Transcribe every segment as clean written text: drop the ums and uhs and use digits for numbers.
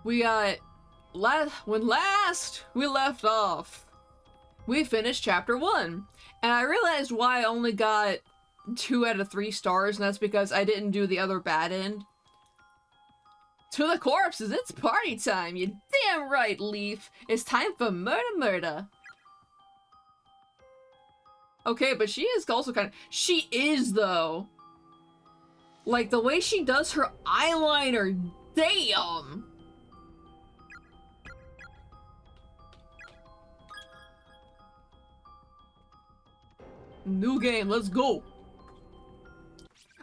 We got when last we left off, we finished chapter 1, and I realized why I only got 2 out of 3 stars, and that's because I didn't do the other bad end. To the corpses, it's party time! You damn right, Leaf! It's time for murder! Okay, but she is also kind of- she is, though! Like, the way she does her eyeliner, damn! New game, let's go!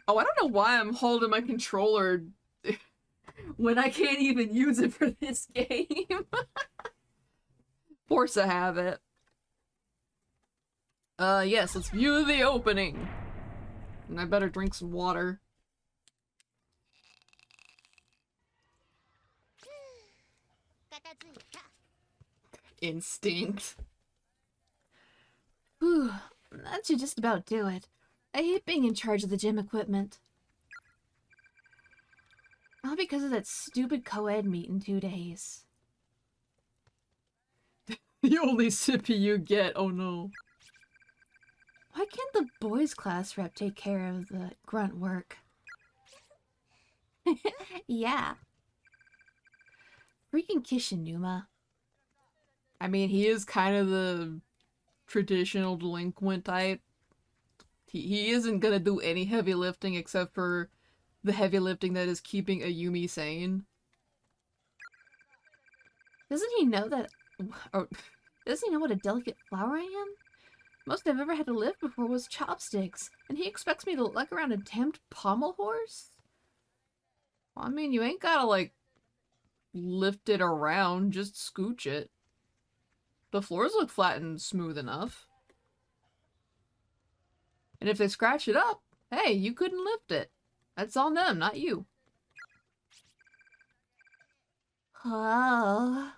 Oh, I don't know why I'm holding my controller when I can't even use it for this game. Force a habit. Yes, let's view the opening. And I better drink some water. Instinct. Whew, that should just about do it. I hate being in charge of the gym equipment. All because of that stupid co-ed meet in 2 days. The only sippy you get, oh no. Why can't the boys class rep take care of the grunt work? Yeah. Freaking Kishinuma. I mean, he is kind of the traditional delinquent type. He isn't gonna do any heavy lifting except for the heavy lifting that is keeping Ayumi sane. Doesn't he know that... Or, doesn't he know what a delicate flower I am? Most I've ever had to lift before was chopsticks, and he expects me to lug around a damned pommel horse? Well, I mean, you ain't gotta, like, lift it around, just scooch it. The floors look flat and smooth enough. And if they scratch it up, hey, you couldn't lift it. That's on them, not you. Oh.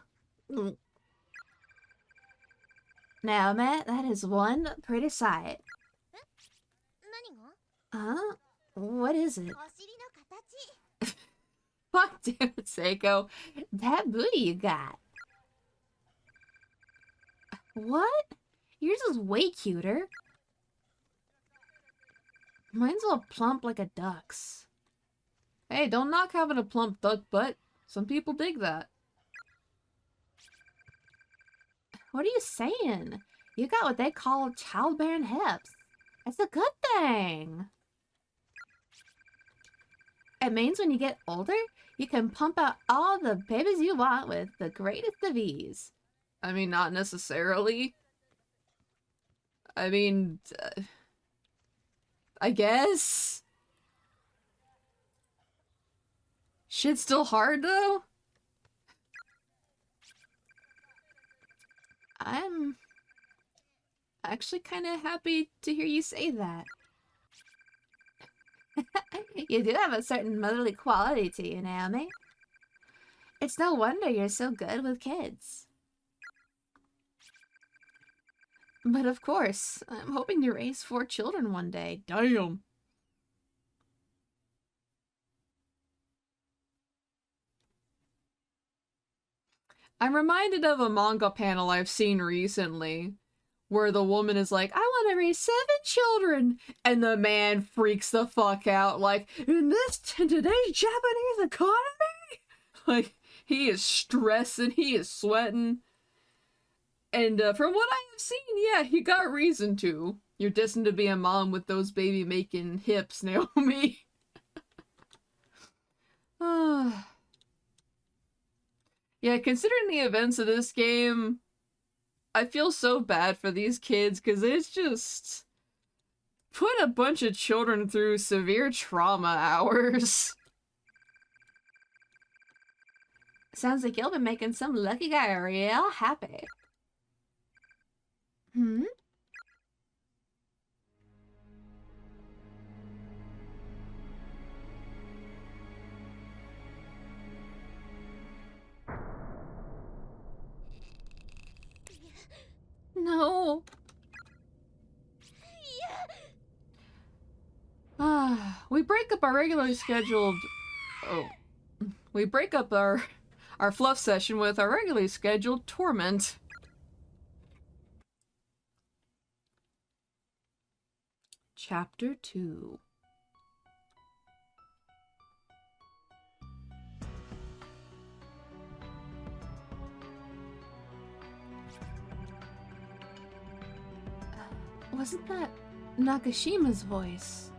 Now, Matt, that is one pretty sight. Huh? What is it? Fuck damn it, Seiko. That booty you got. What? Yours is way cuter. Mine's all plump like a duck's. Hey, don't knock having a plump duck butt. Some people dig that. What are you saying? You got what they call childbearing hips. It's a good thing. It means when you get older, you can pump out all the babies you want with the greatest of ease. I mean, not necessarily. I mean, I guess. Shit's still hard, though? I'm actually kind of happy to hear you say that. You do have a certain motherly quality to you, Naomi. It's no wonder you're so good with kids. But of course, I'm hoping to raise 4 children one day. Damn. I'm reminded of a manga panel I've seen recently where the woman is like, I want to raise 7 children, and the man freaks the fuck out like, in today's Japanese economy? Like, he is stressing, he is sweating. And from what I have seen, yeah, he got reason to. You're destined to be a mom with those baby-making hips, Naomi. Yeah, considering the events of this game, I feel so bad for these kids, because it's just put a bunch of children through severe trauma hours. Sounds like you'll be making some lucky guy real happy. Hmm? No. We break up our regularly scheduled... Oh. We break up our our fluff session with our regularly scheduled torment. Chapter 2. Wasn't that Nakashima's voice?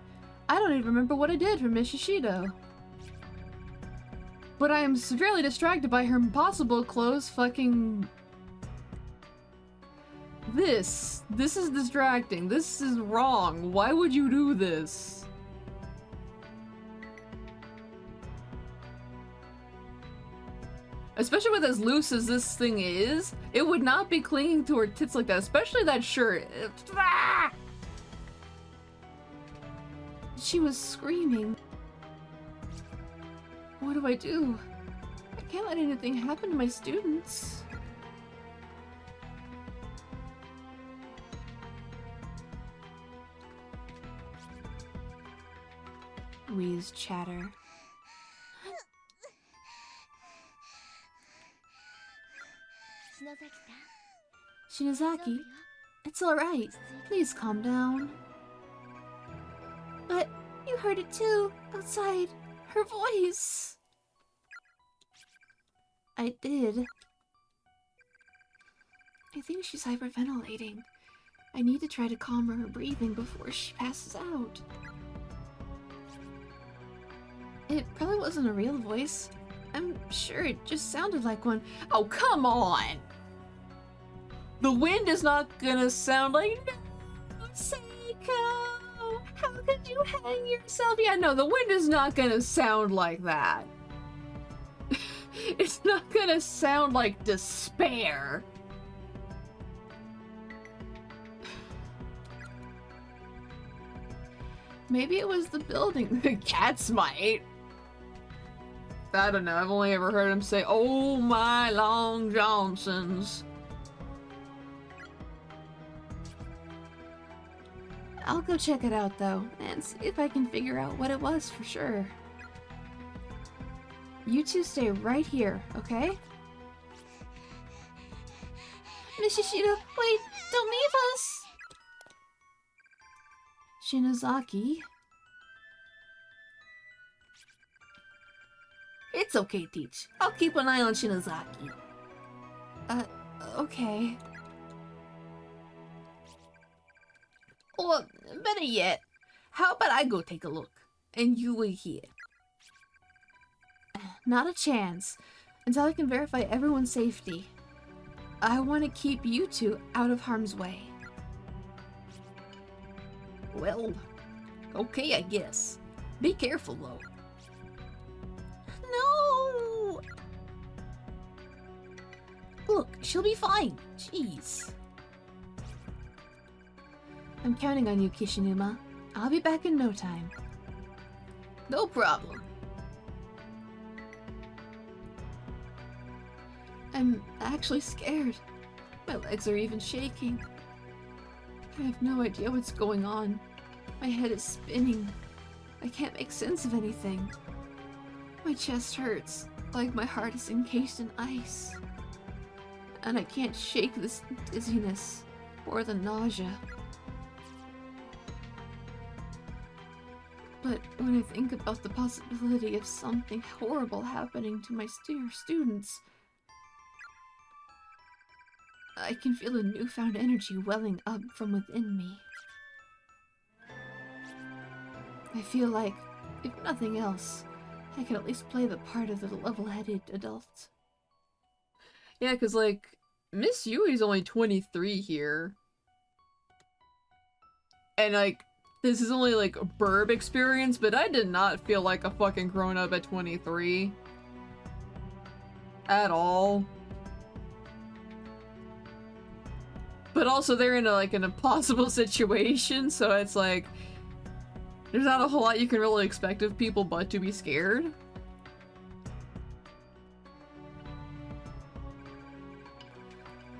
I don't even remember what I did for Miss Shishido. But I am severely distracted by her impossible clothes fucking... This is distracting. This is wrong. Why would you do this? Especially with as loose as this thing is, it would not be clinging to her tits like that, especially that shirt. Ah! She was screaming. What do I do? I can't let anything happen to my students. Wheeze chatter. Shinozaki, it's alright. Please calm down. But you heard it too, outside. Her voice. I did. I think she's hyperventilating. I need to try to calm her breathing before she passes out. It probably wasn't a real voice. I'm sure it just sounded like one. Oh, come on! The wind is not gonna sound like, no, Seiko! How could you hang yourself? Yeah, no, the wind is not gonna sound like that. It's not gonna sound like despair. Maybe it was the building. The cats might. I don't know, I've only ever heard him say, "Oh my Long Johnsons." I'll go check it out though, and see if I can figure out what it was for sure. You two stay right here, okay? Miss Shishido, wait! Don't leave us! Shinozaki? It's okay, Teach. I'll keep an eye on Shinozaki. Okay. Or, better yet, how about I go take a look, and you wait here? Not a chance. Until I can verify everyone's safety. I want to keep you two out of harm's way. Well, okay, I guess. Be careful, though. No! Look, she'll be fine. Jeez. I'm counting on you, Kishinuma. I'll be back in no time. No problem. I'm actually scared. My legs are even shaking. I have no idea what's going on. My head is spinning. I can't make sense of anything. My chest hurts, like my heart is encased in ice. And I can't shake this dizziness or the nausea. But when I think about the possibility of something horrible happening to my dear students, I can feel a newfound energy welling up from within me. I feel like, if nothing else, I can at least play the part of the level-headed adult. Yeah, because, like, Miss Yui's only 23 here. And, like, this is only, like, a burb experience, but I did not feel like a fucking grown-up at 23. At all. But also, they're in, like, an impossible situation, so it's like... There's not a whole lot you can really expect of people but to be scared.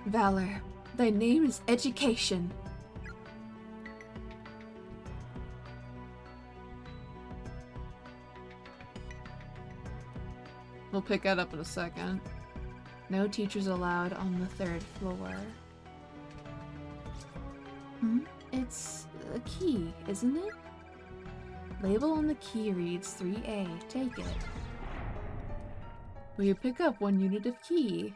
Valor, thy name is education. We'll pick that up in a second. No teachers allowed on the 3rd floor. It's a key, isn't it? Label on the key reads 3A. Take it. Will you pick up 1 unit of key?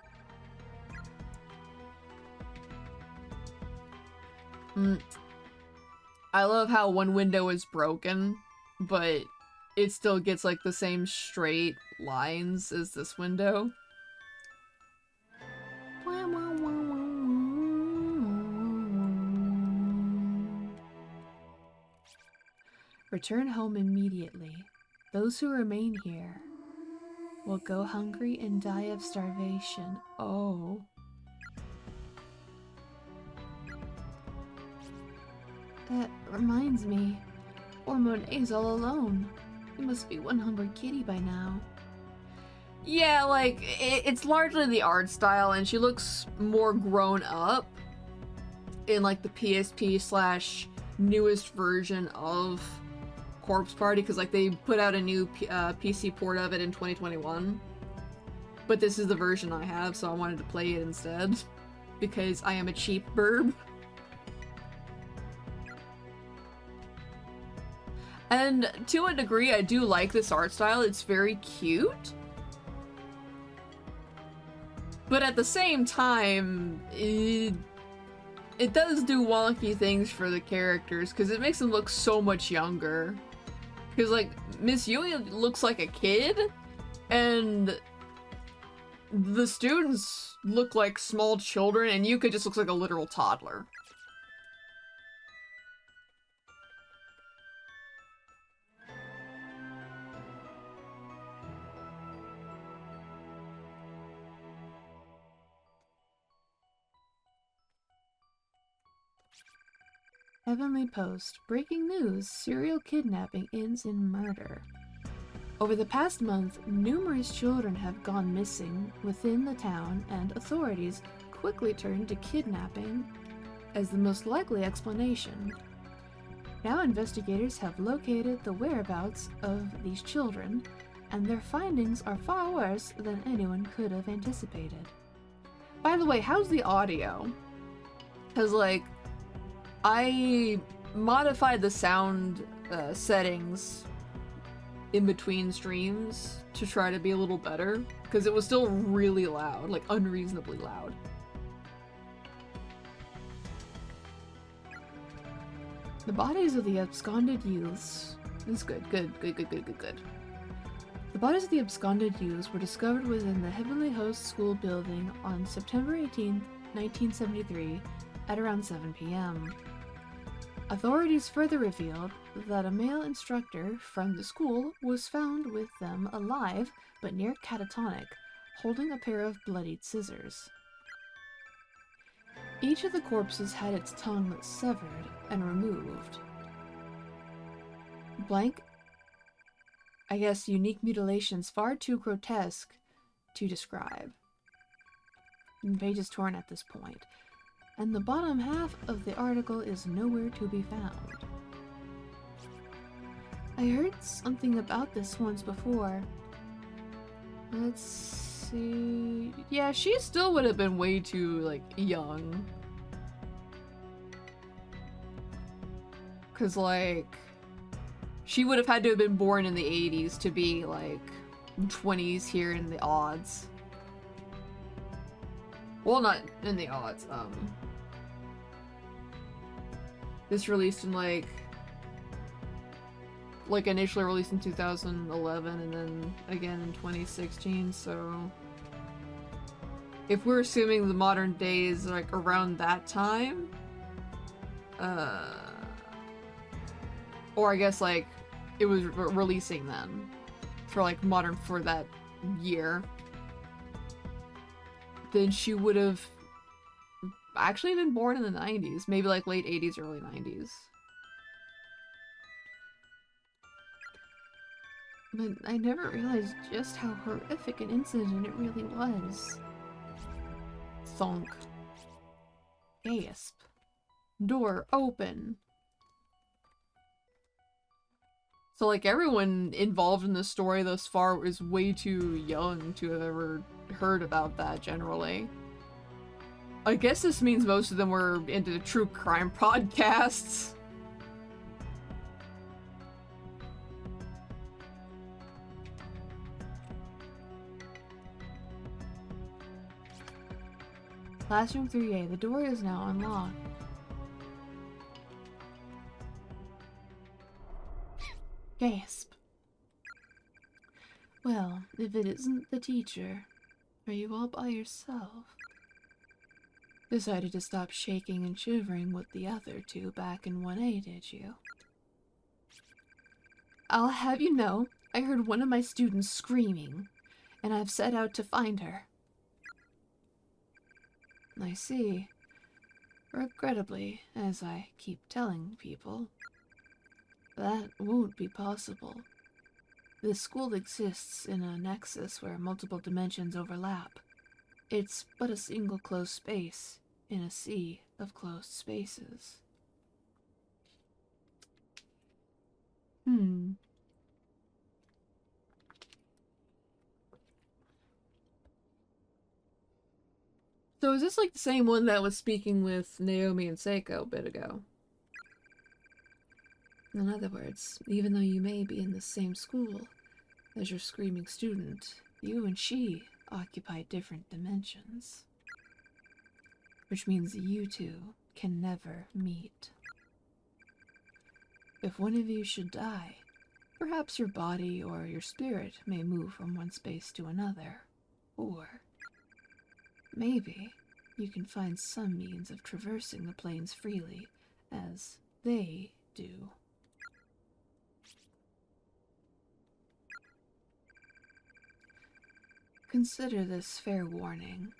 I love how one window is broken, but it still gets like the same straight lines as this window. Return home immediately. Those who remain here will go hungry and die of starvation. Oh. That reminds me. Poor Monet's all alone. He must be one hungry kitty by now. Yeah, like, it's largely the art style, and she looks more grown up in, like, the PSP / newest version of Corpse Party, because, like, they put out a new PC port of it in 2021. But this is the version I have, so I wanted to play it instead, because I am a cheap burb. And to a degree, I do like this art style. It's very cute. But at the same time, it does do wonky things for the characters, because it makes them look so much younger. Because, like, Miss Yui looks like a kid, and the students look like small children, and Yuka just looks like a literal toddler. Heavenly Post. Breaking news. Serial kidnapping ends in murder. Over the past month, numerous children have gone missing within the town, and authorities quickly turned to kidnapping as the most likely explanation. Now investigators have located the whereabouts of these children, and their findings are far worse than anyone could have anticipated. By the way, how's the audio? Because, like, I modified the sound settings in between streams to try to be a little better, because it was still really loud, like unreasonably loud. The bodies of the absconded youths... This is good. The bodies of the absconded youths were discovered within the Heavenly Host School building on September 18, 1973, at around 7 p.m. Authorities further revealed that a male instructor from the school was found with them alive but near catatonic, holding a pair of bloodied scissors. Each of the corpses had its tongue severed and removed. Blank, I guess, unique mutilations far too grotesque to describe. The page is torn at this point, and the bottom half of the article is nowhere to be found. I heard something about this once before. Let's see... Yeah, she still would have been way too, like, young. Cause, like, she would have had to have been born in the 80s to be, like, 20s here in the odds. Well, not in the odds, this released in, like, initially released in 2011 and then again in 2016, so... If we're assuming the modern day is, like, around that time, or I guess, like, it was releasing then, for, like, modern for that year, then she would have actually been born in the 90s, maybe, like, late 80s, early 90s. But I never realized just how horrific an incident it really was. Thunk. Gasp. Door open. So, like, everyone involved in the story thus far is way too young to have ever heard about that, generally. I guess this means most of them were into true crime podcasts. Classroom 3A, the door is now unlocked. Gasp. Well, if it isn't the teacher, are you all by yourself? Decided to stop shaking and shivering with the other two back in 1A, did you? I'll have you know, I heard one of my students screaming, and I've set out to find her. I see. Regrettably, as I keep telling people, that won't be possible. This school exists in a nexus where multiple dimensions overlap. It's but a single closed space in a sea of closed spaces. So is this like the same one that was speaking with Naomi and Seiko a bit ago? In other words, even though you may be in the same school as your screaming student, you and she occupy different dimensions. Which means you two can never meet. If one of you should die, perhaps your body or your spirit may move from one space to another. Or maybe you can find some means of traversing the planes freely, as they do. Consider this fair warning.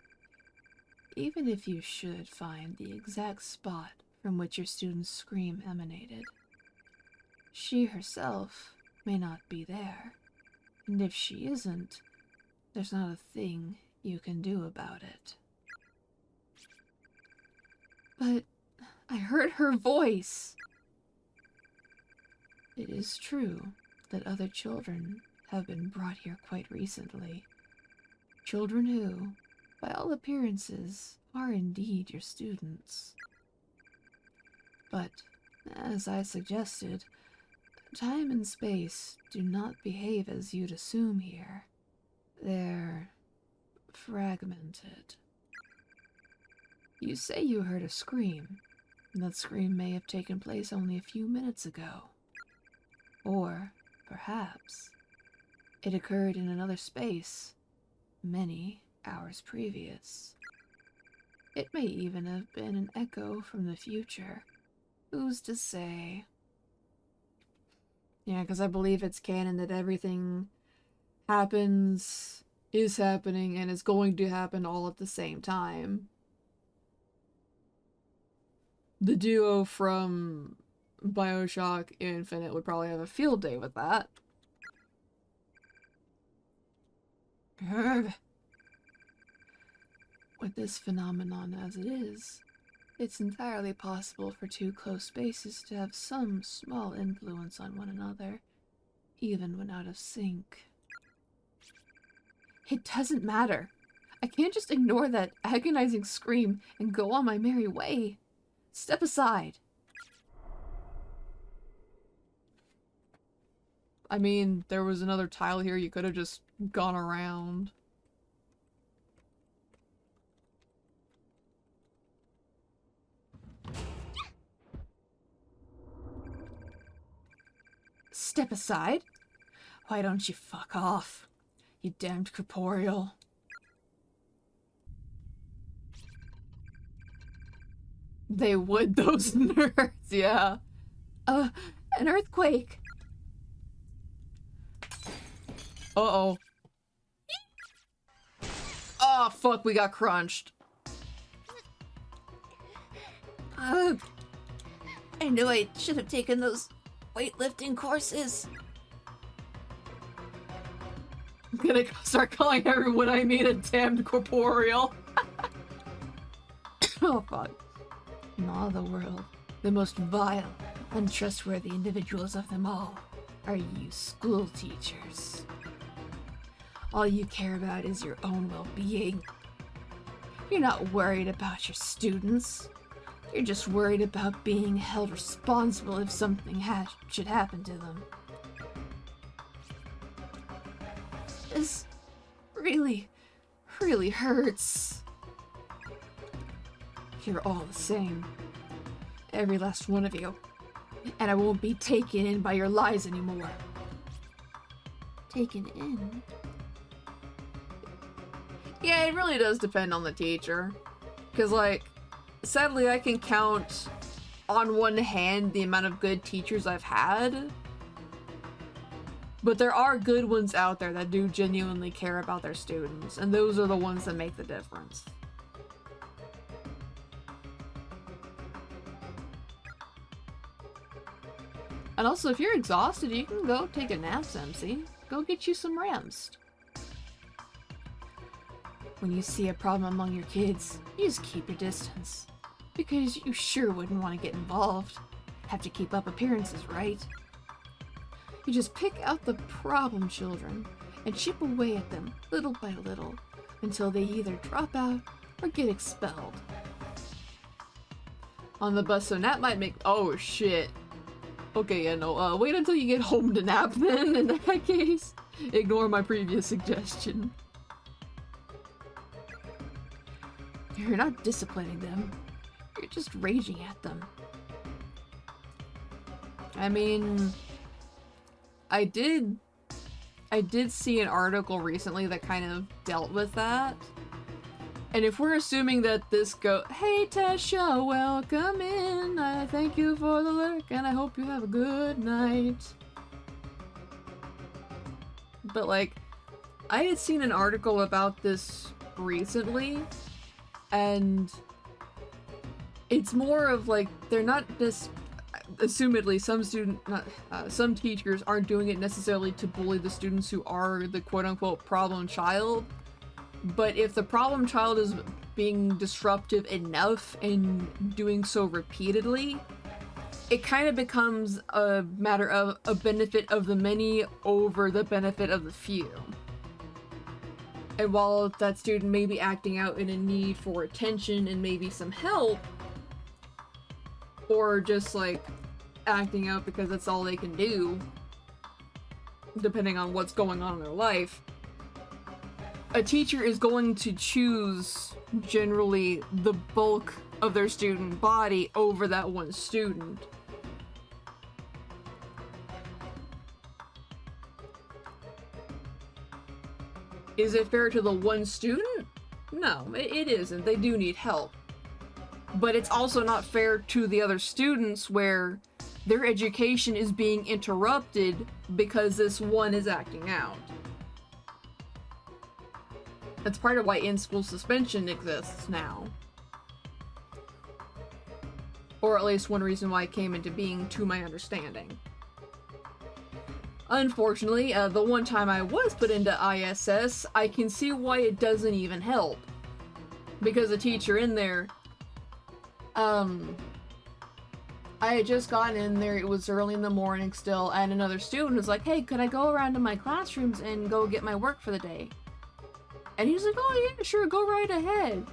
Even if you should find the exact spot from which your student's scream emanated, she herself may not be there, and if she isn't, there's not a thing you can do about it. But I heard her voice! It is true that other children have been brought here quite recently. Children who, by all appearances, are indeed your students. But, as I suggested, time and space do not behave as you'd assume here. They're fragmented. You say you heard a scream, and that scream may have taken place only a few minutes ago. Or, perhaps, it occurred in another space, many hours previous. It may even have been an echo from the future. Who's to say? Yeah, because I believe it's canon that everything happens, is happening, and is going to happen all at the same time. The duo from BioShock Infinite would probably have a field day with that. With this phenomenon as it is, it's entirely possible for two close spaces to have some small influence on one another, even when out of sync. It doesn't matter. I can't just ignore that agonizing scream and go on my merry way. Step aside. I mean, there was another tile here, you could have just gone around. Step aside? Why don't you fuck off, you damned corporeal? They would, those nerds, yeah. An earthquake. Uh-oh. Oh, fuck, we got crunched. I knew I should have taken those weightlifting courses. I'm gonna start calling everyone I meet a damned corporeal. Oh, fuck. In all the world, the most vile, untrustworthy individuals of them all are you school teachers. All you care about is your own well-being. You're not worried about your students. You're just worried about being held responsible if something should happen to them. This really, really hurts. You're all the same. Every last one of you. And I won't be taken in by your lies anymore. Taken in? Yeah, it really does depend on the teacher. Because, like, sadly I can count on one hand the amount of good teachers I've had. But there are good ones out there that do genuinely care about their students, and those are the ones that make the difference. And also, if you're exhausted, you can go take a nap, MC. Go get you some rest. When you see a problem among your kids, you just keep your distance. Because you sure wouldn't want to get involved. Have to keep up appearances, right? You just pick out the problem children and chip away at them little by little until they either drop out or get expelled. On the bus, so nap might make— oh shit. Okay, yeah, no, wait until you get home to nap then, in that case. Ignore my previous suggestion. You're not disciplining them. You're just raging at them. I mean, I did see an article recently that kind of dealt with that. And if we're assuming that this hey Tasha, welcome in. Thank you for the lurk and I hope you have a good night. But like, I had seen an article about this recently, and it's more of like, they're not just— assumedly some teachers aren't doing it necessarily to bully the students who are the quote-unquote problem child, but if the problem child is being disruptive enough and doing so repeatedly, it kind of becomes a matter of a benefit of the many over the benefit of the few. And while that student may be acting out in a need for attention and maybe some help, or just like acting out because that's all they can do, depending on what's going on in their life, a teacher is going to choose generally the bulk of their student body over that one student. Is it fair to the one student? No, it isn't. They do need help. But it's also not fair to the other students where their education is being interrupted because this one is acting out. That's part of why in-school suspension exists now. Or at least one reason why it came into being, to my understanding. Unfortunately, the one time I was put into ISS, I can see why it doesn't even help. Because the teacher in there, I had just gotten in there, it was early in the morning still, and another student was like, hey, could I go around to my classrooms and go get my work for the day? And he was like, oh yeah, sure, go right ahead.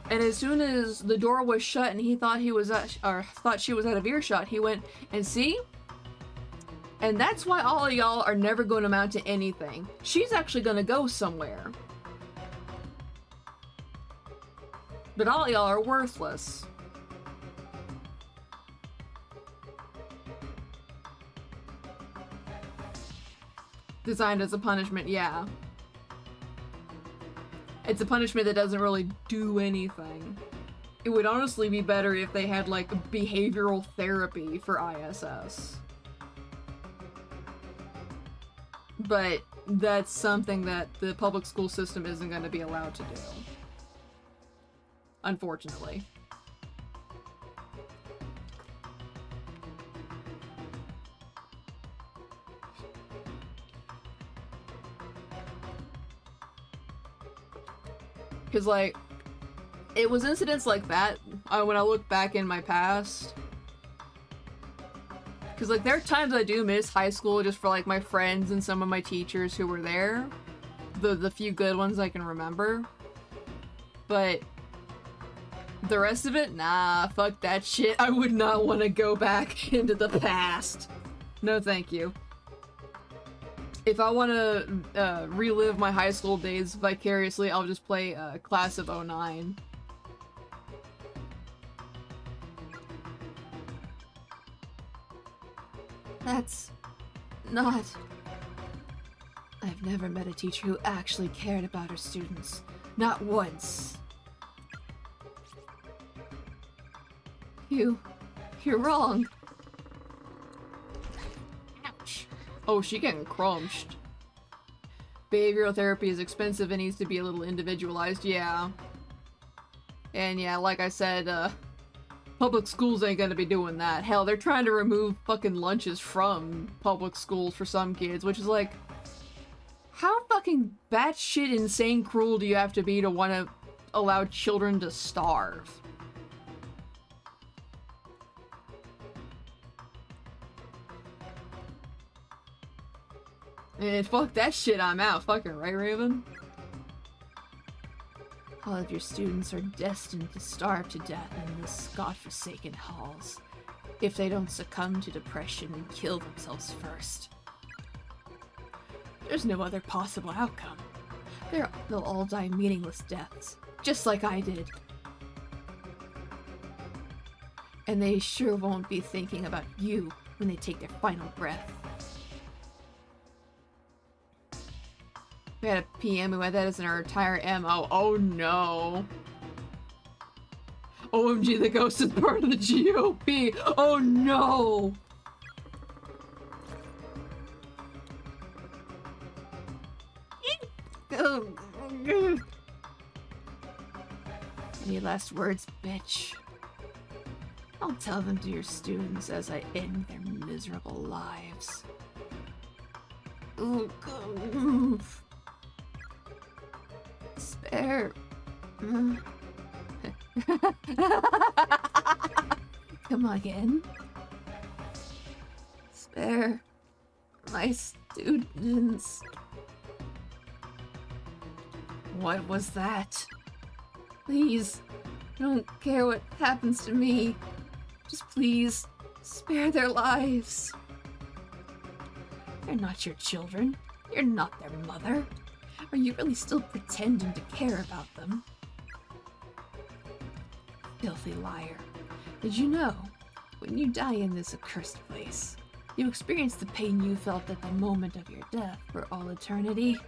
And as soon as the door was shut and he thought he was thought she was out of earshot, he went, and see? And that's why all of y'all are never going to amount to anything. She's actually going to go somewhere. But all y'all are worthless. Designed as a punishment, yeah. It's a punishment that doesn't really do anything. It would honestly be better if they had, like, behavioral therapy for ISS. But that's something that the public school system isn't going to be allowed to do. Unfortunately. Because, like, it was incidents like that when I look back in my past. Because, like, there are times I do miss high school just for, like, my friends and some of my teachers who were there. The few good ones I can remember. But the rest of it? Nah, fuck that shit. I would not want to go back into the past. No, thank you. If I want to relive my high school days vicariously, I'll just play Class of '09. That's not... I've never met a teacher who actually cared about her students. Not once. You're wrong. Ouch. Oh, she getting crunched. Behavioral therapy is expensive and needs to be a little individualized, yeah. And yeah, like I said, public schools ain't gonna be doing that. Hell, they're trying to remove fucking lunches from public schools for some kids, which is like, how fucking batshit insane cruel do you have to be to want to allow children to starve? And fuck that shit, I'm out. Fucking right, Raven? All of your students are destined to starve to death in this godforsaken halls, if they don't succumb to depression and kill themselves first. There's no other possible outcome. They'll all die meaningless deaths, just like I did. And they sure won't be thinking about you when they take their final breath. We had a PM who had that as an entire MO. Oh no. OMG, the ghost is part of the GOP. Oh no. Any last words, bitch? I'll tell them to your students as I end their miserable lives. Spare. Come again. Spare my students. What was that? Please, I don't care what happens to me. Just please, spare their lives. They're not your children. You're not their mother. Are you really still pretending to care about them? Filthy liar. Did you know, when you die in this accursed place, you experience the pain you felt at the moment of your death for all eternity?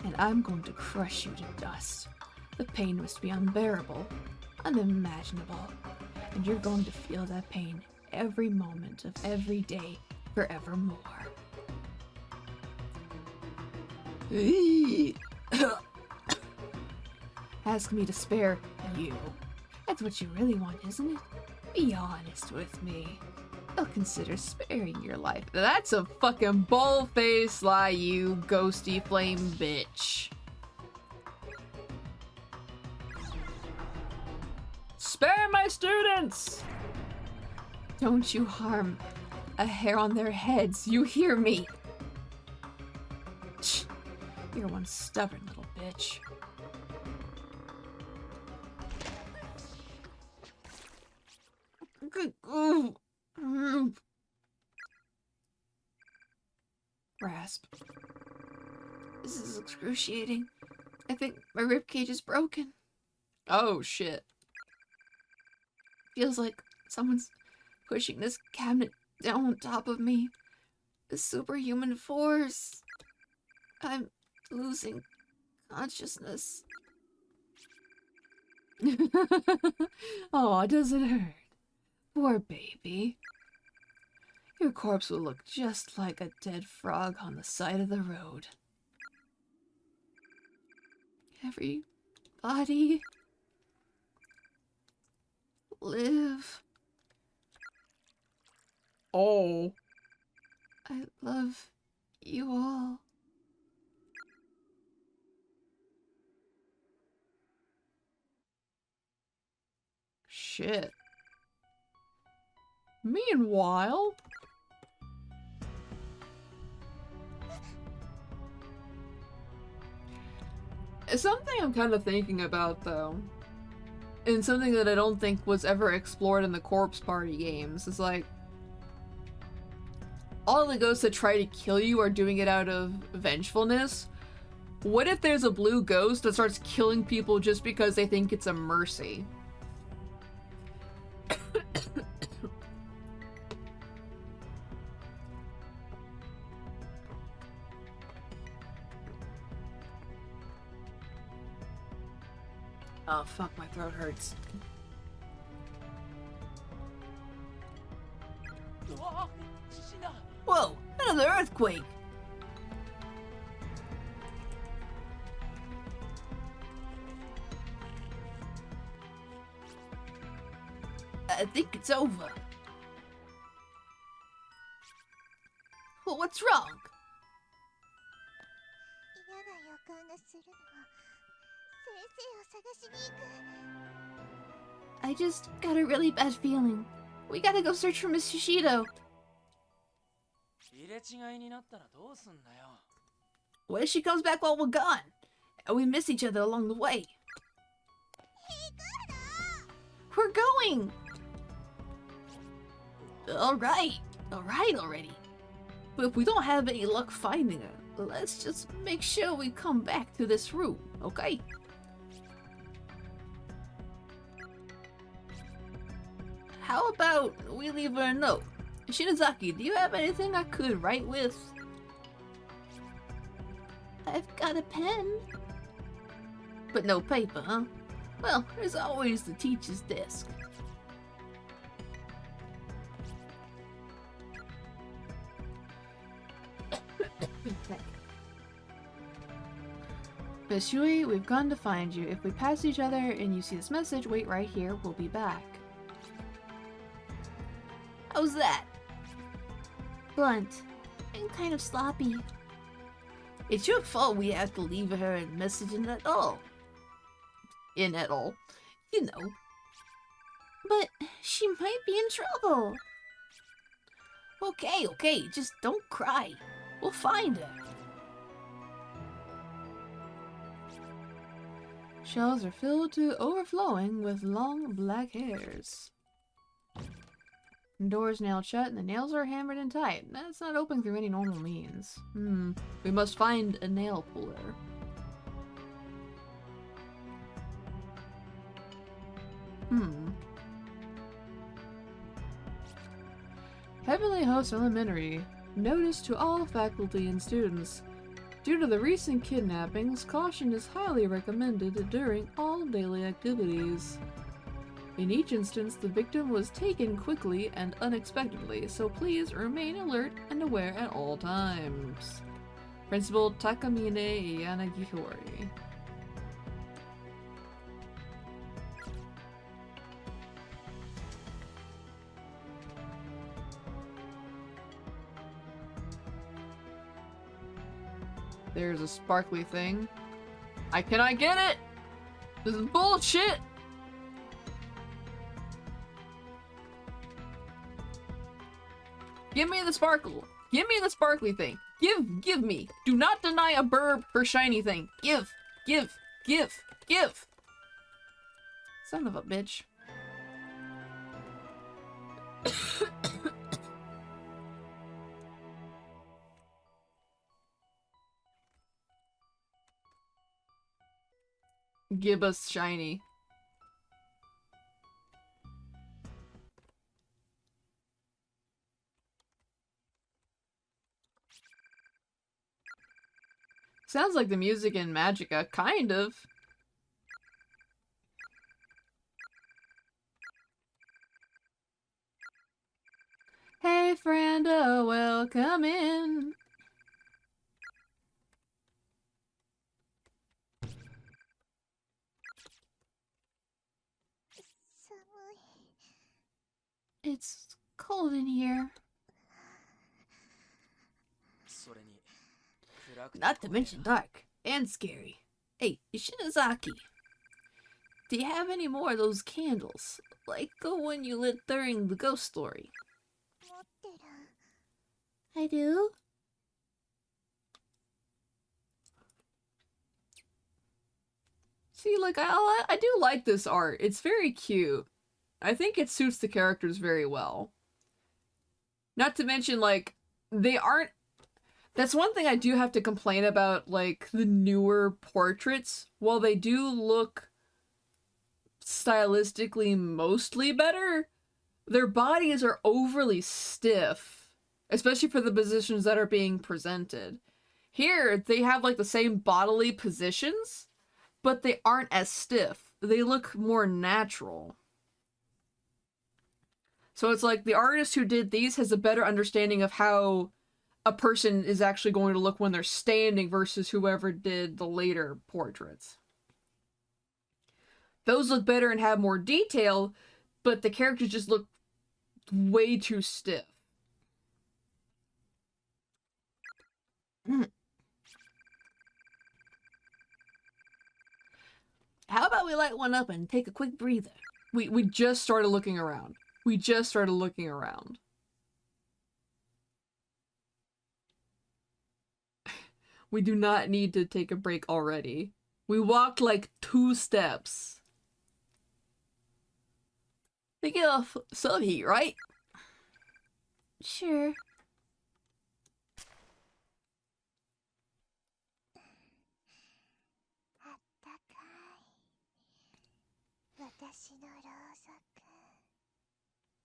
And I'm going to crush you to dust. The pain must be unbearable, unimaginable, and you're going to feel that pain every moment of every day forevermore. Ask me to spare you. That's what you really want, isn't it? Be honest with me. I'll consider sparing your life. That's a fucking bull-faced lie, you ghosty flame bitch. Spare my students! Don't you harm a hair on their heads, you hear me? You're one stubborn little bitch. Rasp. This is excruciating. I think my ribcage is broken. Oh shit. Feels like someone's pushing this cabinet down on top of me. The superhuman force. I'm losing consciousness. Oh, does it hurt? Poor baby. Your corpse will look just like a dead frog on the side of the road. Everybody live. Oh. I love you all. Shit. Meanwhile... Something I'm kind of thinking about, though, and something that I don't think was ever explored in the Corpse Party games, is like, all the ghosts that try to kill you are doing it out of vengefulness. What if there's a blue ghost that starts killing people just because they think it's a mercy? Oh fuck, my throat hurts. Whoa, another earthquake! I think it's over. Well, what's wrong? I just got a really bad feeling. We gotta go search for Miss Shishido. What if she comes back while we're gone? And we miss each other along the way? We're going! Alright already. But if we don't have any luck finding her, let's just make sure we come back to this room, okay? How about we leave her a note? Shinozaki, do you have anything I could write with? I've got a pen. But no paper, huh? Well, there's always the teacher's desk. Miss Shui, we've gone to find you. If we pass each other and you see this message, wait right here. We'll be back. How's that? Blunt. And kind of sloppy. It's your fault we have to leave her a message in at all. You know. But she might be in trouble. Okay, just don't cry. We'll find her. Shells are filled to overflowing with long black hairs. Doors nailed shut and the nails are hammered in tight. That's not open through any normal means. We must find a nail puller. Heavenly Host Elementary. Notice to all faculty and students. Due to the recent kidnappings, caution is highly recommended during all daily activities. In each instance, the victim was taken quickly and unexpectedly, so please remain alert and aware at all times. Principal Takamine Yanagihori. There's a sparkly thing. I cannot get it! This is bullshit! Give me the sparkle. Give me the sparkly thing. Give me. Do not deny a burb her shiny thing. Give. Son of a bitch. Give us shiny. Sounds like the music in Magica, kind of. Hey, Franda, welcome in. It's cold in here. Not to mention dark and scary. Hey, Shinozaki, do you have any more of those candles? Like the one you lit during the ghost story? I do. See, like, I do like this art. It's very cute. I think it suits the characters very well. Not to mention, like, they aren't... That's one thing I do have to complain about, like, the newer portraits. While they do look stylistically mostly better, their bodies are overly stiff, especially for the positions that are being presented. Here, they have, like, the same bodily positions, but they aren't as stiff. They look more natural. So it's like the artist who did these has a better understanding of how a person is actually going to look when they're standing versus whoever did the later portraits. Those look better and have more detail, but the characters just look way too stiff. How about we light one up and take a quick breather? We just started looking around. We just started looking around. We do not need to take a break already. We walked like 2 steps. They get off some heat, right? Sure.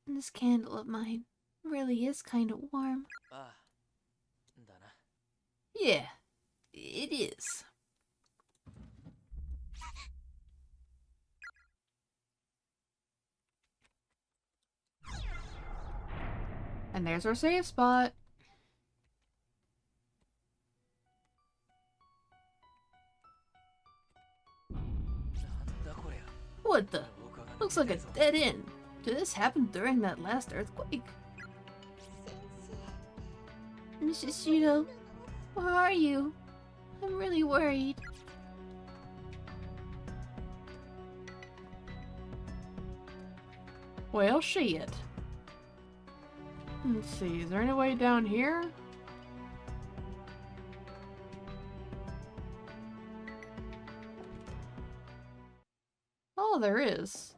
This candle of mine really is kind of warm. Yeah, it is. And there's our save spot. What the? Looks like a dead end. Did this happen during that last earthquake? Mrs. Shido, where are you? I'm really worried. Well, shit. Let's see, is there any way down here? Oh, there is.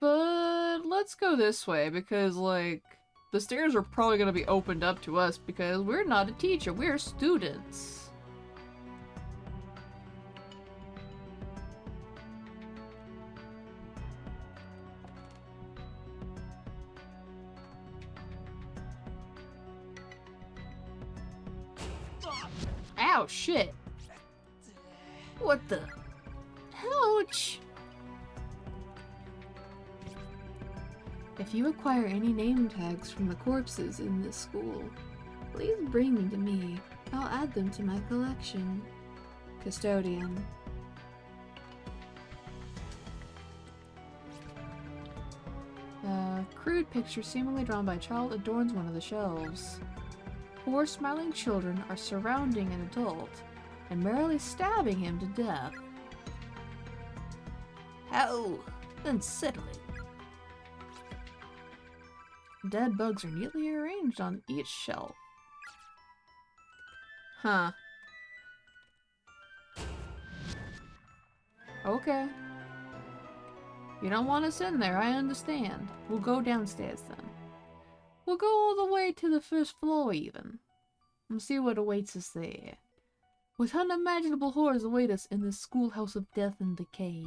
But let's go this way because, like, the stairs are probably going to be opened up to us because we're not a teacher, we're students. Ow, shit. What the? Ouch! If you acquire any name tags from the corpses in this school, please bring them to me. I'll add them to my collection. Custodian. A crude picture seemingly drawn by a child adorns one of the shelves. 4 smiling children are surrounding an adult and merrily stabbing him to death. How unsettling. Dead bugs are neatly arranged on each shelf. Huh. Okay. You don't want us in there, I understand. We'll go downstairs then. We'll go all the way to the first floor even. And see what awaits us there. What unimaginable horrors await us in this schoolhouse of death and decay.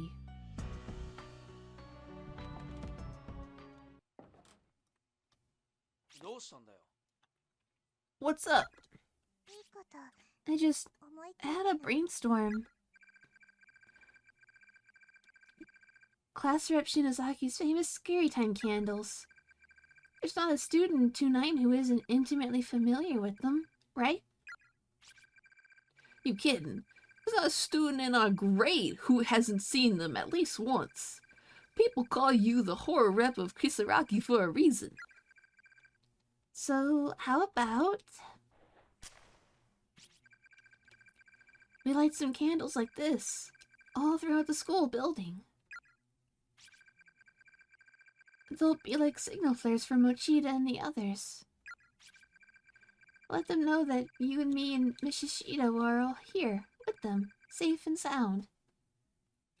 What's up? I just had a brainstorm. Class Rep Shinazaki's famous Scary Time candles. There's not a student in 2-9 who isn't intimately familiar with them, right? You kidding? There's not a student in our grade who hasn't seen them at least once. People call you the horror rep of Kisaragi for a reason. So, how about we light some candles like this all throughout the school building? They'll be like signal flares for Mochida and the others. Let them know that you and me and Miss Shishido are all here with them, safe and sound.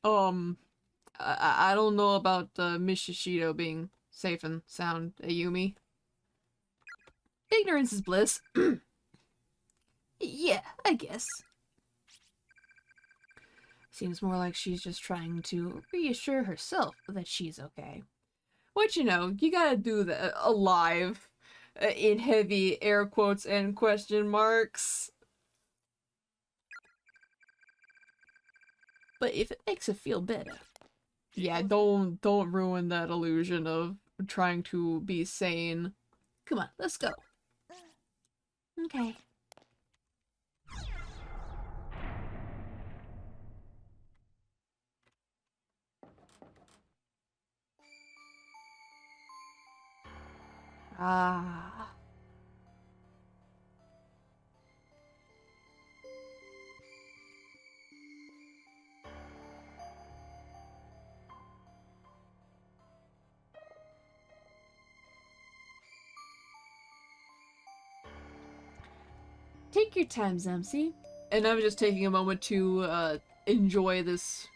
I don't know about Miss Shishido being safe and sound, Ayumi. Ignorance is bliss. Yeah, I guess. Seems more like she's just trying to reassure herself that she's okay. Which, you know, you gotta do that alive in heavy air quotes and question marks. But if it makes her feel better. Yeah, don't ruin that illusion of trying to be sane. Come on, let's go. Okay. Ah. Take your time, Zemsi. And I'm just taking a moment to enjoy this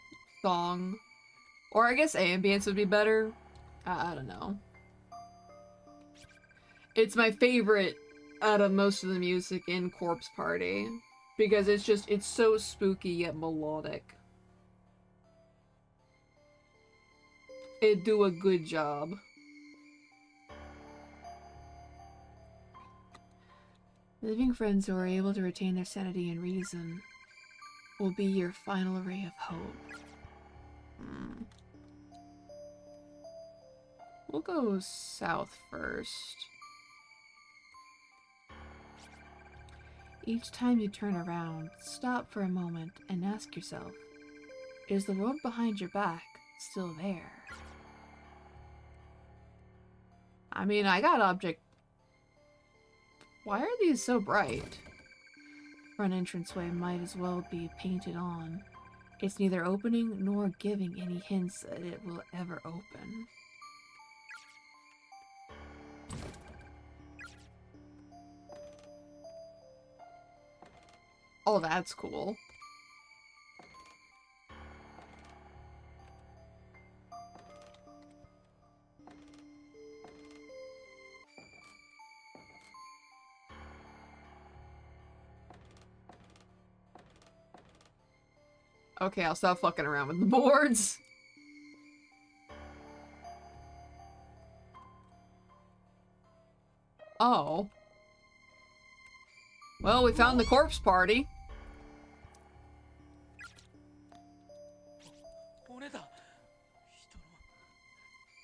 song. Or I guess ambience would be better. I don't know. It's my favorite out of most of the music in Corpse Party. Because it's so spooky yet melodic. It do a good job. Living friends who are able to retain their sanity and reason will be your final ray of hope. We'll go south first. Each time you turn around, stop for a moment and ask yourself, is the world behind your back still there? I mean, I got object. Why are these so bright? Front entranceway might as well be painted on. It's neither opening nor giving any hints that it will ever open. Oh, that's cool. Okay, I'll stop fucking around with the boards. Oh. Well, we found the corpse party.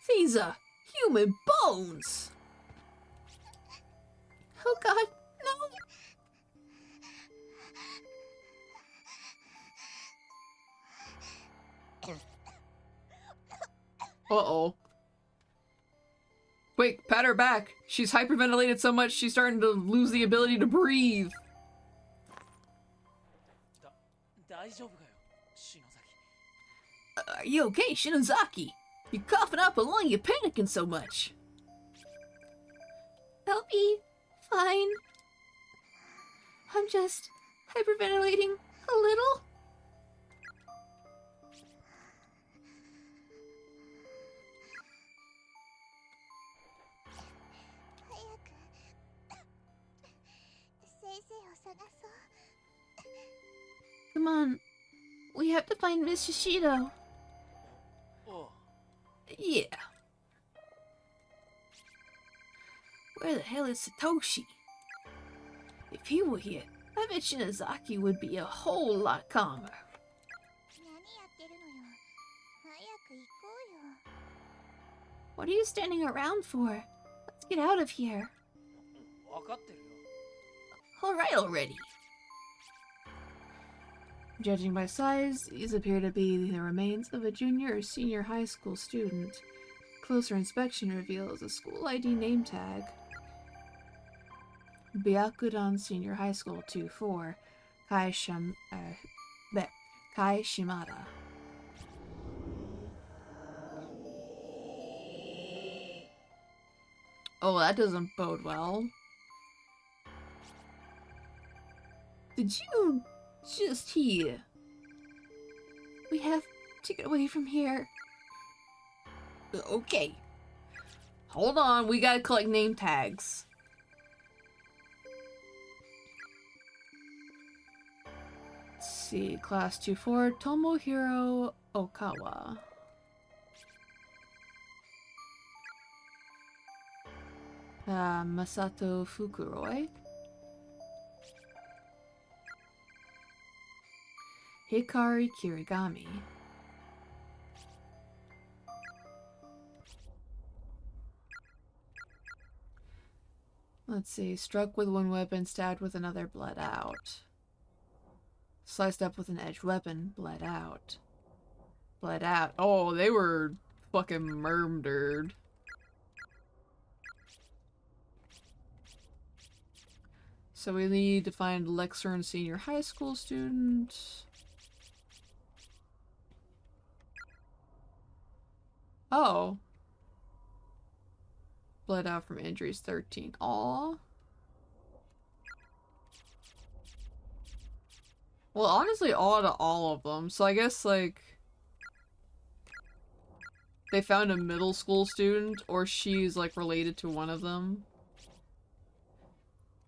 These are human bones! Oh god, no! Uh-oh. Wait, pat her back. She's hyperventilated so much she's starting to lose the ability to breathe. Are you okay, Shinozaki? You're coughing up a lung, you're panicking so much. I'll be fine. I'm just hyperventilating a little. Come on. We have to find Miss Shishido. Yeah. Where the hell is Satoshi? If he were here, I bet Shinozaki would be a whole lot calmer. What are you standing around for? Let's get out of here. Alright already. Judging by size, these appear to be the remains of a junior or senior high school student. Closer inspection reveals a school ID name tag. Byakudan Senior High School 2-4, Kai Shimada. Oh, that doesn't bode well. Did you just hear? We have to get away from here. Okay. Hold on, we gotta collect name tags. Let's see, class 2-4, Tomohiro Okawa. Masato Fukuroi. Hikari Kirigami. Let's see, struck with one weapon, stabbed with another, bled out. Sliced up with an edged weapon, bled out. Bled out. Oh, they were fucking murdered. So we need to find Lexern senior high school student. Oh. Bled out from injuries 13. Aw. Well, honestly, aw to all of them. So I guess, like, they found a middle school student, or she's, like, related to one of them.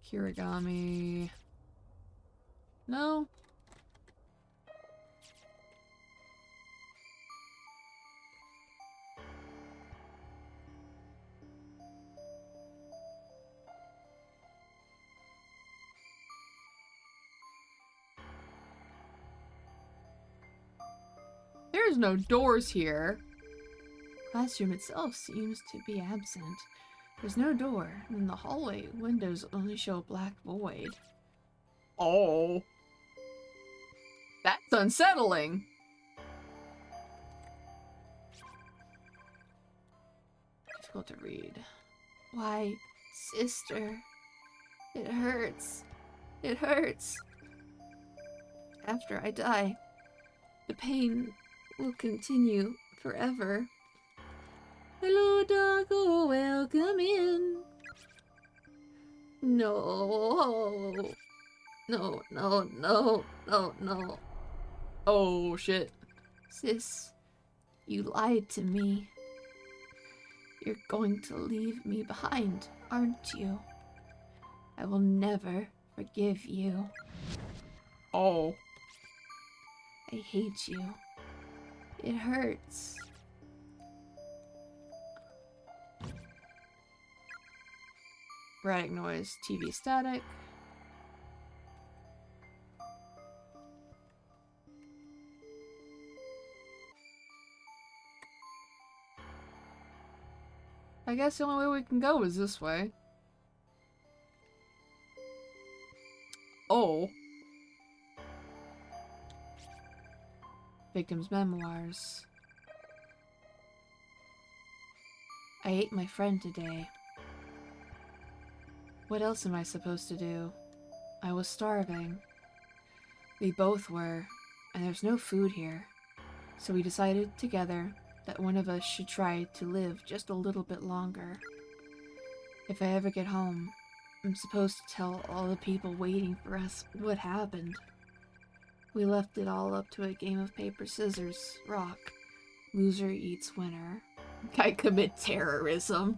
Kirigami. No? There's no doors here. Classroom itself seems to be absent. There's no door, and in the hallway, windows only show a black void. Oh. That's unsettling. Difficult to read. Why, sister, it hurts. It hurts. After I die, the pain will continue forever. Hello, doggo, welcome in. No. No, no, no, no, no. Oh, shit. Sis, you lied to me. You're going to leave me behind, aren't you? I will never forgive you. Oh. I hate you. It hurts. Erratic noise, TV static. I guess the only way we can go is this way. Oh. Victim's memoirs. I ate my friend today. What else am I supposed to do? I was starving. We both were, and there's no food here. So we decided together that one of us should try to live just a little bit longer. If I ever get home, I'm supposed to tell all the people waiting for us what happened. We left it all up to a game of paper, scissors, rock. Loser eats winner. I commit terrorism.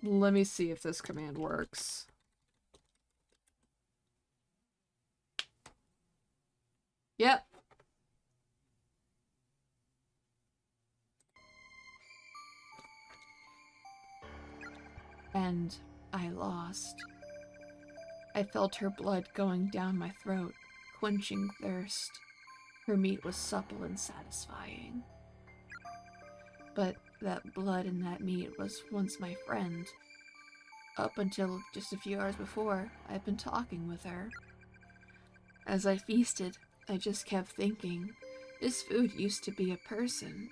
Let me see if this command works. Yep. And I lost. I felt her blood going down my throat, quenching thirst. Her meat was supple and satisfying. But that blood and that meat was once my friend. Up until just a few hours before, I'd been talking with her. As I feasted, I just kept thinking, this food used to be a person.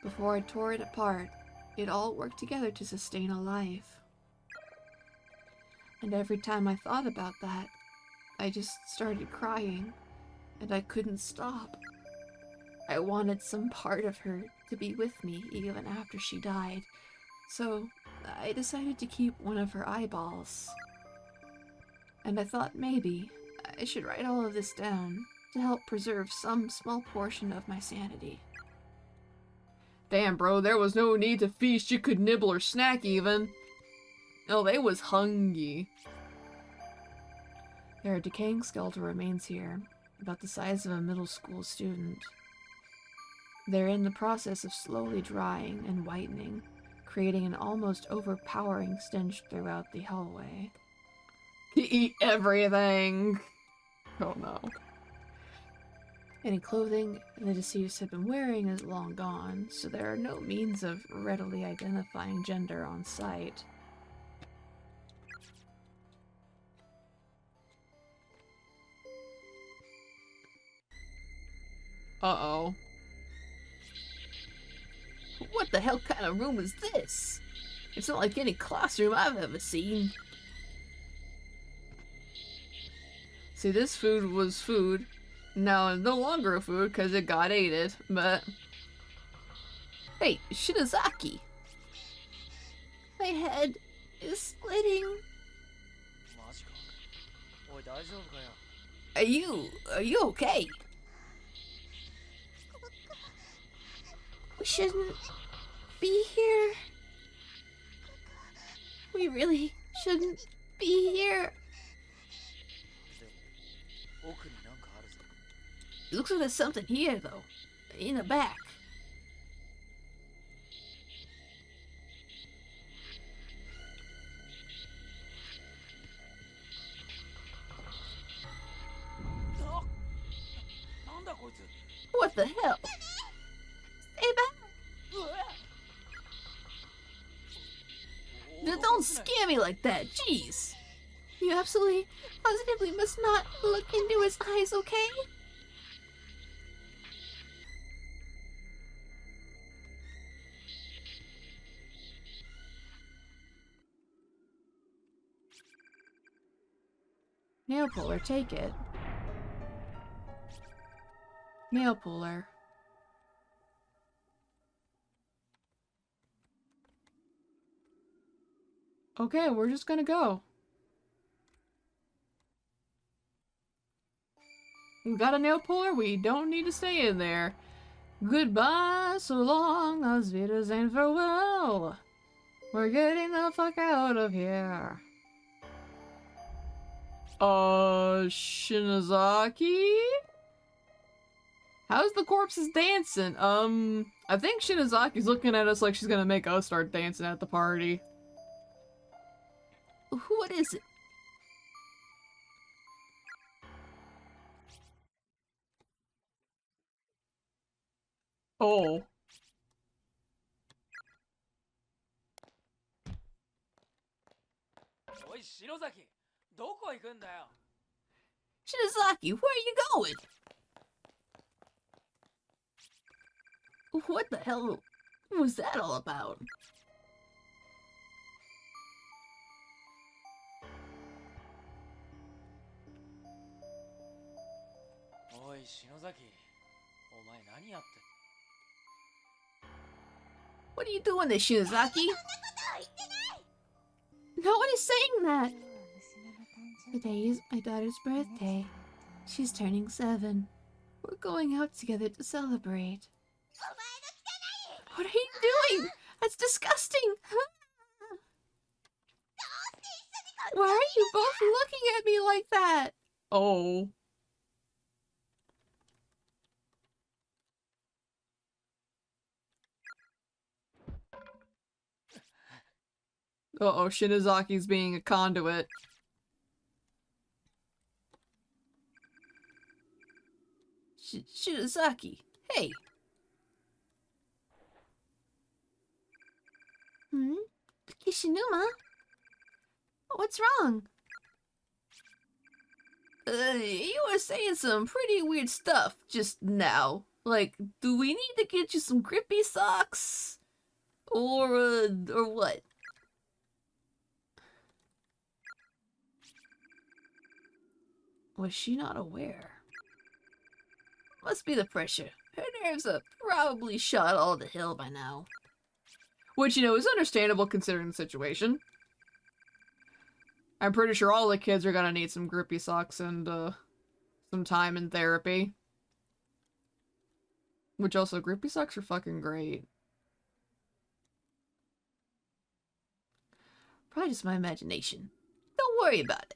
Before I tore it apart, it all worked together to sustain a life. And every time I thought about that, I just started crying, and I couldn't stop. I wanted some part of her to be with me even after she died, so I decided to keep one of her eyeballs. And I thought maybe I should write all of this down to help preserve some small portion of my sanity. Damn, bro, there was no need to feast. You could nibble or snack even. No, they was hungry. There are decaying skeletal remains here, about the size of a middle school student. They're in the process of slowly drying and whitening, creating an almost overpowering stench throughout the hallway. He eat everything. Oh no. Any clothing the deceased had been wearing is long gone, so there are no means of readily identifying gender on site. Uh-oh. What the hell kind of room is this? It's not like any classroom I've ever seen. See, this food was food. Now, no longer a food because it got aided, but... Hey, Shinozaki! My head is splitting. Are you okay? We shouldn't be here. We really shouldn't be here. It looks like there's something here, though. In the back. What the hell? Stay back! Don't scare me like that, jeez! You absolutely, positively must not look into his eyes, okay? Nail puller, take it. Nail puller. Okay, we're just gonna go. We got a nail puller, we don't need to stay in there. Goodbye, so long, as Wiedersehen, farewell. We're getting the fuck out of here. Shinozaki? How's the corpses dancing? I think Shinozaki's looking at us like she's gonna make us start dancing at the party. What is it? Oh. Shinozaki, where are you going? What the hell was that all about? What are you doing there, Shinozaki? No one is saying that! Today is my daughter's birthday. She's turning 7. We're going out together to celebrate. What are you doing? That's disgusting! Why are you both looking at me like that? Oh. Uh-oh, Shinozaki's being a conduit. Shinozaki, hey. Kishinuma? What's wrong? You were saying some pretty weird stuff just now. Like, do we need to get you some grippy socks? Or what? Was she not aware? Must be the pressure. Her nerves are probably shot all to hell by now. Which, you know, is understandable considering the situation. I'm pretty sure all the kids are gonna need some grippy socks and, some time in therapy. Which also, grippy socks are fucking great. Probably just my imagination. Don't worry about it.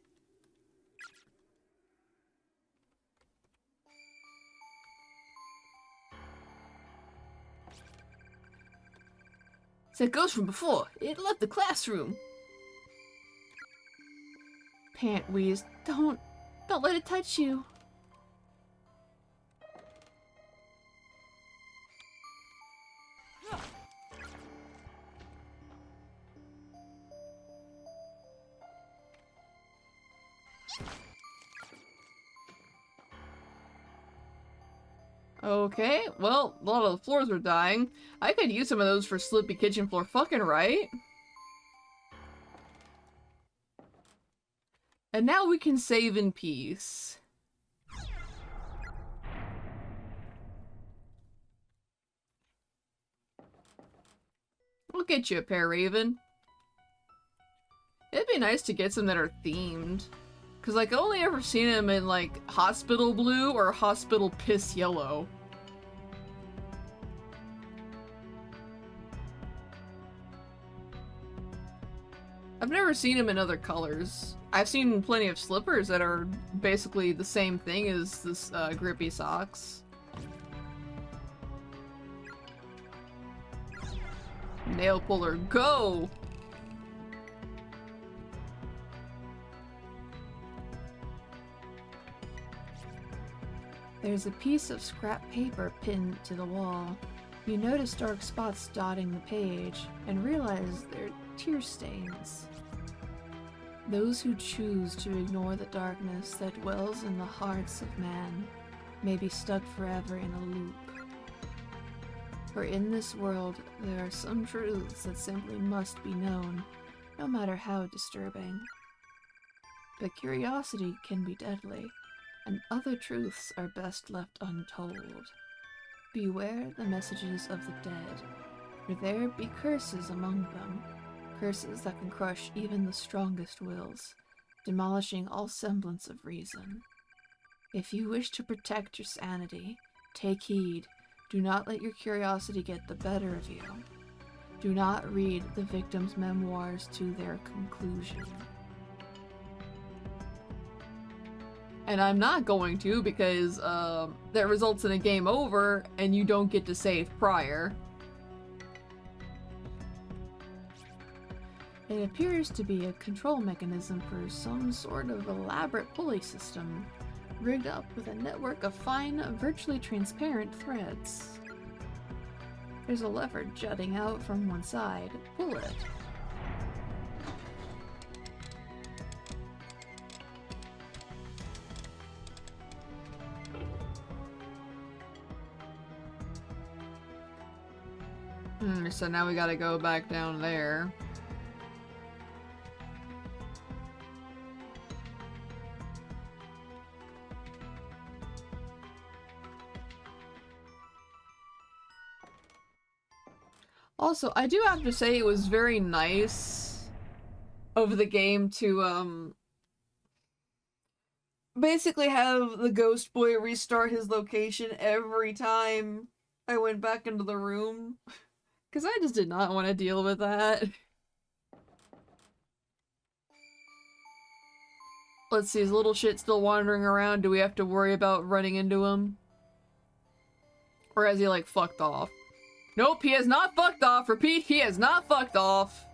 It's that ghost from before. It left the classroom. Pant wheeze. Don't let it touch you. Okay, well, a lot of the floors are dying. I could use some of those for Slippy Kitchen Floor, fucking right. And now we can save in peace. We'll get you a pair, Raven. It'd be nice to get some that are themed. Cause like, I only ever seen them in like Hospital Blue or Hospital Piss Yellow. I've never seen them in other colors. I've seen plenty of slippers that are basically the same thing as this grippy socks. Nail puller, go! There's a piece of scrap paper pinned to the wall. You notice dark spots dotting the page and realize they're tear stains. Those who choose to ignore the darkness that dwells in the hearts of man may be stuck forever in a loop. For in this world, there are some truths that simply must be known, no matter how disturbing. But curiosity can be deadly, and other truths are best left untold. Beware the messages of the dead, for there be curses among them, curses that can crush even the strongest wills, demolishing all semblance of reason. If you wish to protect your sanity, take heed. Do not let your curiosity get the better of you. Do not read the victim's memoirs to their conclusion. And I'm not going to because that results in a game over and you don't get to save prior. It appears to be a control mechanism for some sort of elaborate pulley system, rigged up with a network of fine, virtually transparent threads. There's a lever jutting out from one side. Pull it. So now we gotta go back down there. Also, I do have to say it was very nice of the game to, basically have the ghost boy restart his location every time I went back into the room. Because I just did not want to deal with that. Let's see, is little shit still wandering around? Do we have to worry about running into him? Or has he, like, fucked off? Nope, he has not fucked off. Repeat, he has not fucked off.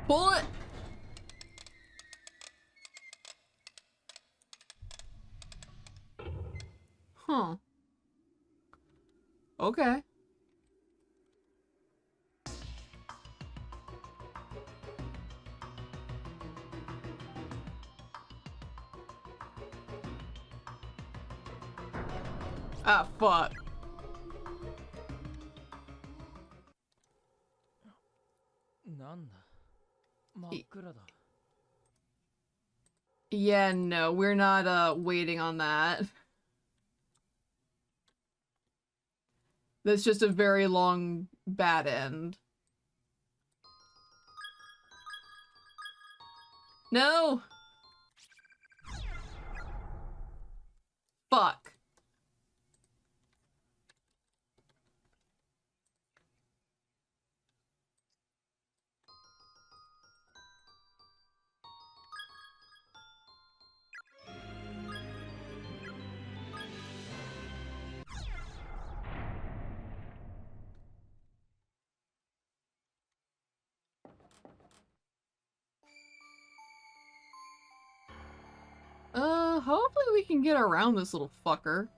Pull it! Huh. Okay. Ah, fuck. Yeah, no, we're not, waiting on that. That's just a very long bad end. No! Fuck. Hopefully we can get around this little fucker.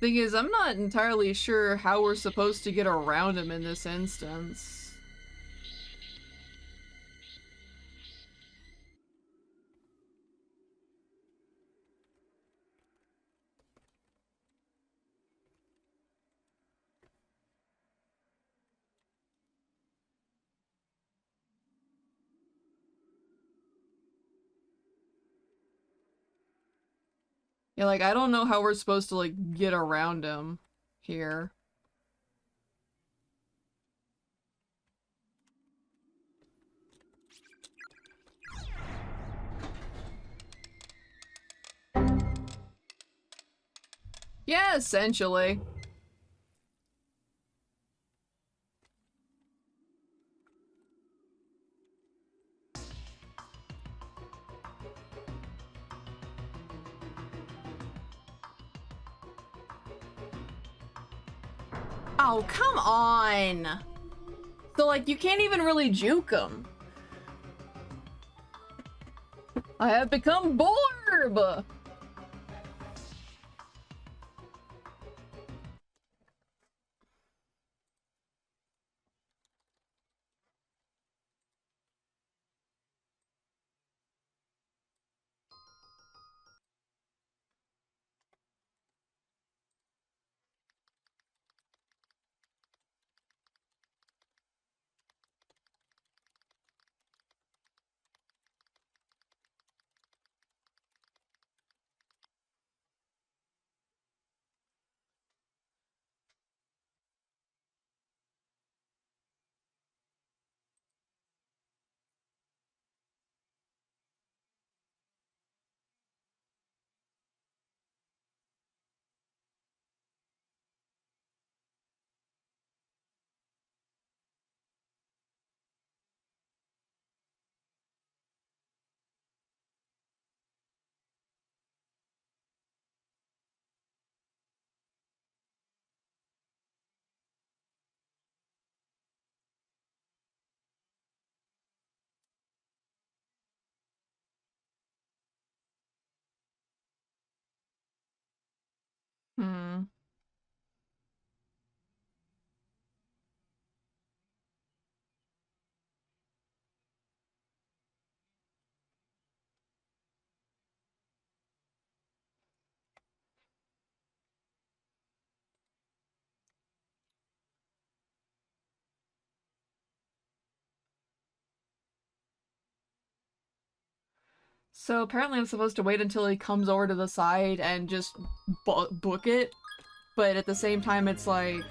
Thing is, I'm not entirely sure how we're supposed to get around him in this instance. Yeah, like, I don't know how we're supposed to, like, get around him here. Yeah, essentially. Oh, come on! So, like, you can't even really juke him. I have become Borb! Hmm. So apparently I'm supposed to wait until he comes over to the side and just book it, but at the same time it's like,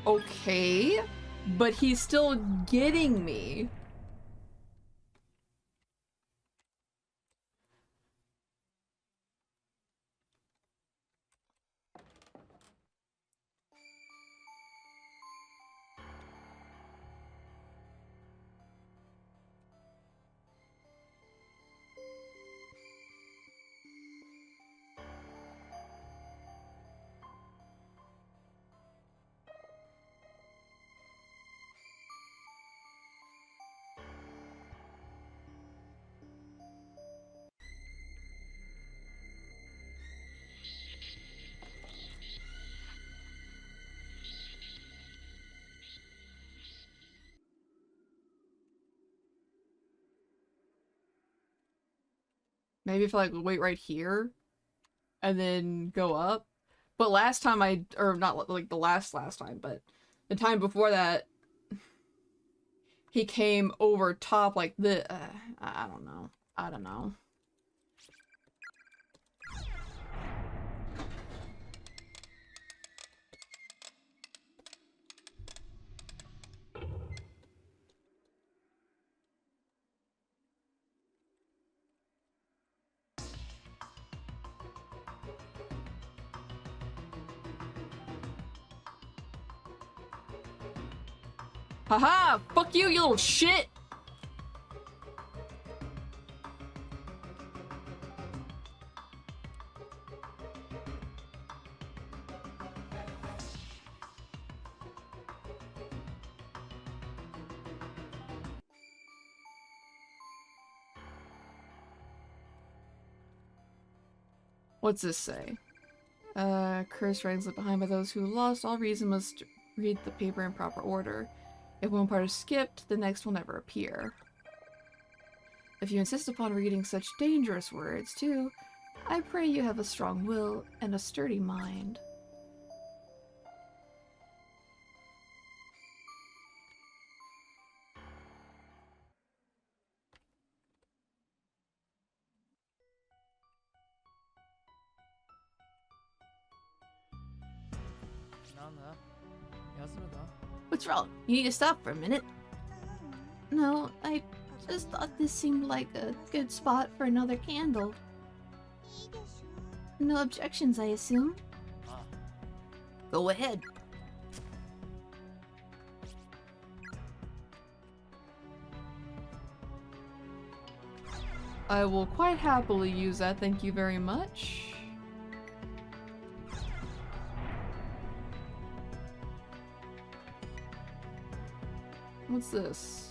okay, but he's still getting me. Maybe if I like wait right here and then go up. But last time or not like the last time, but the time before that, he came over top like the, I don't know. I don't know. Haha! Fuck you, you little shit! What's this say? Cursed writings left behind by those who lost all reason must read the paper in proper order. If one part is skipped, the next will never appear. If you insist upon reading such dangerous words, too, I pray you have a strong will and a sturdy mind. What's wrong? You need to stop for a minute. No, I just thought this seemed like a good spot for another candle. No objections, I assume? Go ahead. I will quite happily use that, thank you very much. What's this?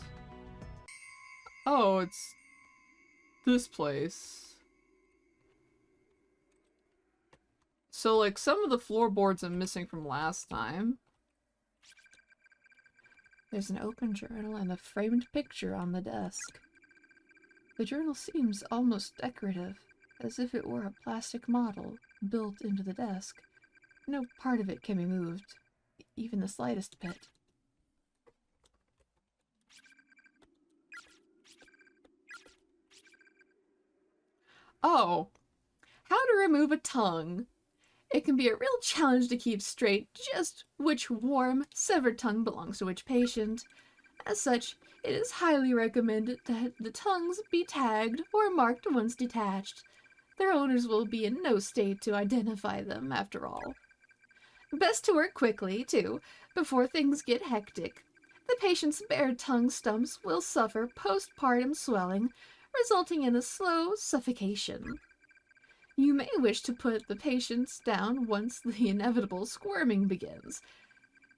Oh, it's this place. So, like, some of the floorboards I'm missing from last time. There's an open journal and a framed picture on the desk. The journal seems almost decorative, as if it were a plastic model built into the desk. No part of it can be moved, even the slightest bit. Oh, how to remove a tongue. It can be a real challenge to keep straight just which warm, severed tongue belongs to which patient. As such, it is highly recommended that the tongues be tagged or marked once detached. Their owners will be in no state to identify them, after all. Best to work quickly, too, before things get hectic. The patient's bared tongue stumps will suffer postpartum swelling, resulting in a slow suffocation. You may wish to put the patients down once the inevitable squirming begins.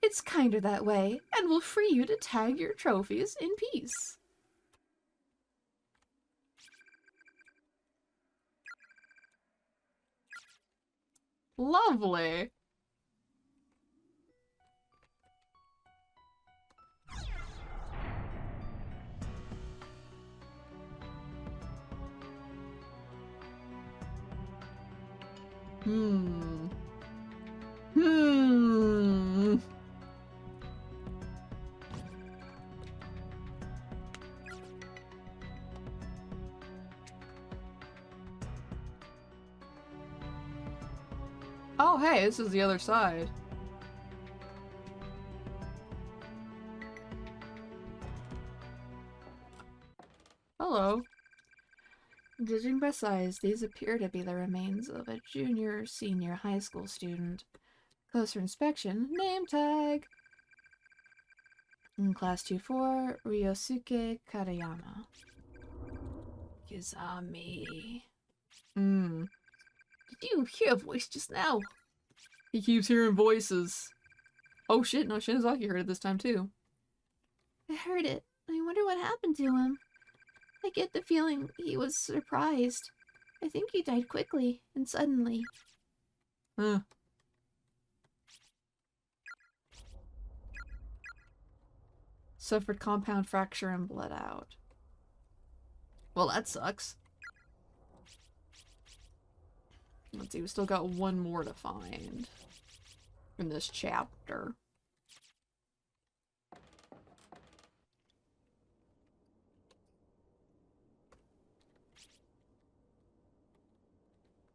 It's kinder that way, and will free you to tag your trophies in peace. Lovely. Hmm. Oh, hey, this is the other side. Hello. Judging by size, these appear to be the remains of a junior or senior high school student. Closer inspection, name tag. In Class 2-4, Ryosuke Karayama. Yuzami. Did you hear a voice just now? He keeps hearing voices. Oh shit, no, Shinozaki heard it this time too. I heard it. I wonder what happened to him. I get the feeling he was surprised. I think he died quickly and suddenly. Huh. Suffered compound fracture and bled out. Well, that sucks. Let's see, we still got one more to find in this chapter.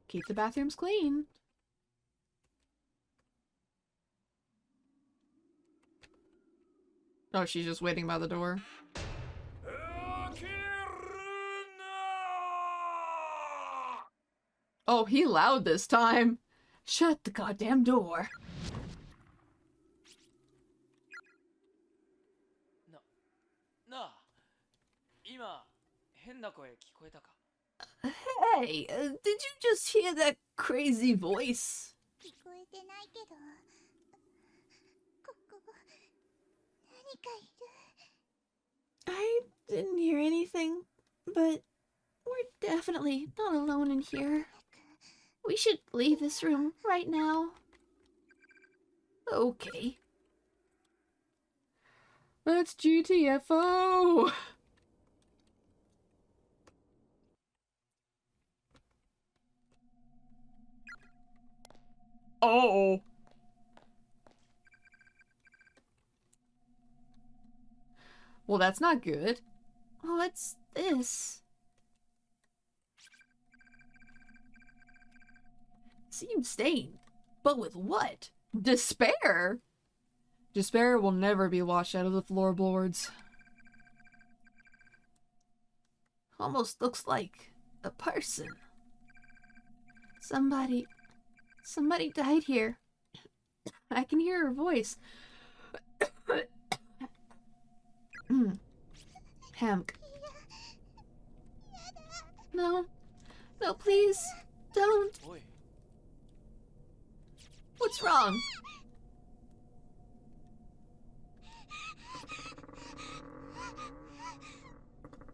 Keep the bathrooms clean. Oh, she's just waiting by the door. Oh, he loud this time. Shut the goddamn door. Hey, did you just hear that crazy voice? I didn't hear anything, but we're definitely not alone in here. We should leave this room right now. Okay. Let's GTFO! Oh! Well, that's not good. What's this? Seems stained. But with what? Despair? Despair will never be washed out of the floorboards. Almost looks like a person. Somebody died here. I can hear her voice. Hamk. No, please, don't. What's wrong?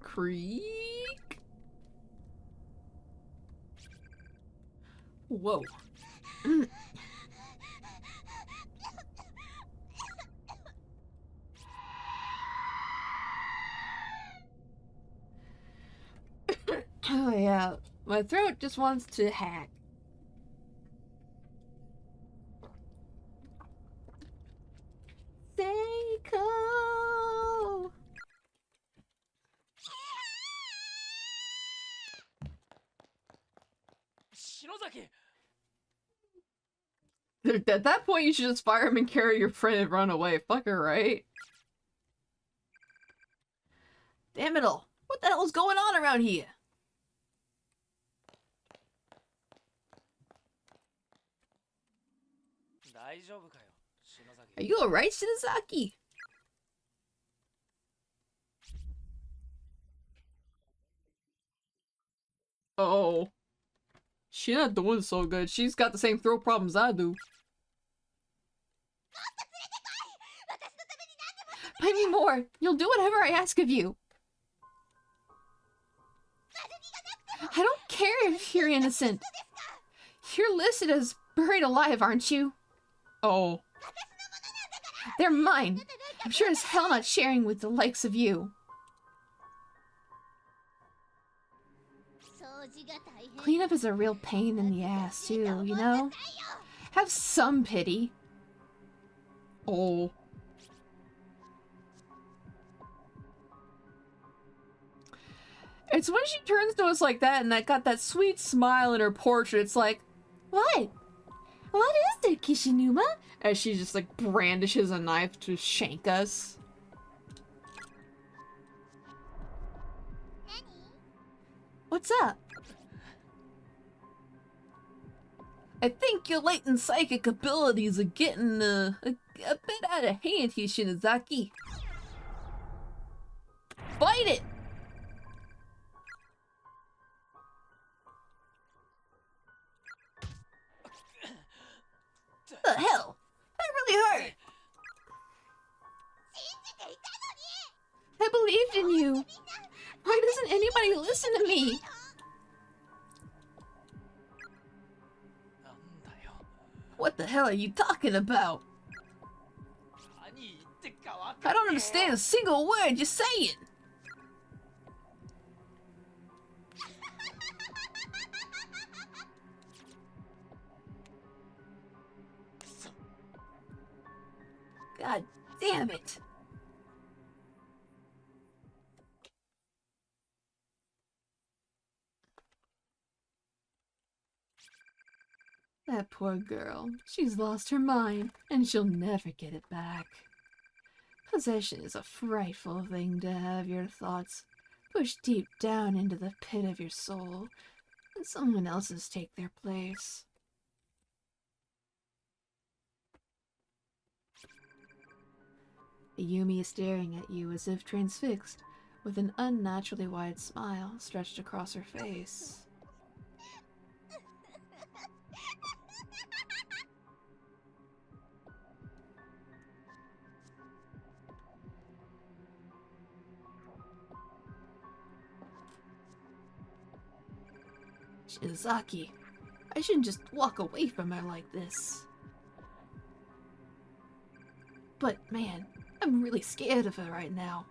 Creak? Whoa. Oh yeah, my throat just wants to hack. Seiko! At that point, you should just fire him and carry your friend and run away. Fuck her, right? Damn it all. What the hell is going on around here? Are you alright, Shinozaki? Oh. She's not doing so good. She's got the same throat problems I do. Buy me more. You'll do whatever I ask of you. I don't care if you're innocent. You're listed as buried alive, aren't you? Oh. They're mine. I'm sure as hell not sharing with the likes of you. Cleanup is a real pain in the ass, too, you know? Have some pity. Oh. It's when she turns to us like that and that got that sweet smile in her portrait, it's like, what? What is it, Kishinuma? As she just like brandishes a knife to shank us. What's up? I think your latent psychic abilities are getting a bit out of hand here, Shinozaki. Fight it! The hell? That really hurt. I believed in you. Why doesn't anybody listen to me? What the hell are you talking about? I don't understand a single word you're saying. God damn it! That poor girl. She's lost her mind, and she'll never get it back. Possession is a frightful thing to have your thoughts pushed deep down into the pit of your soul, and someone else's take their place. Yumi is staring at you as if transfixed, with an unnaturally wide smile stretched across her face. Shizaki, I shouldn't just walk away from her like this. But man, I'm really scared of her right now.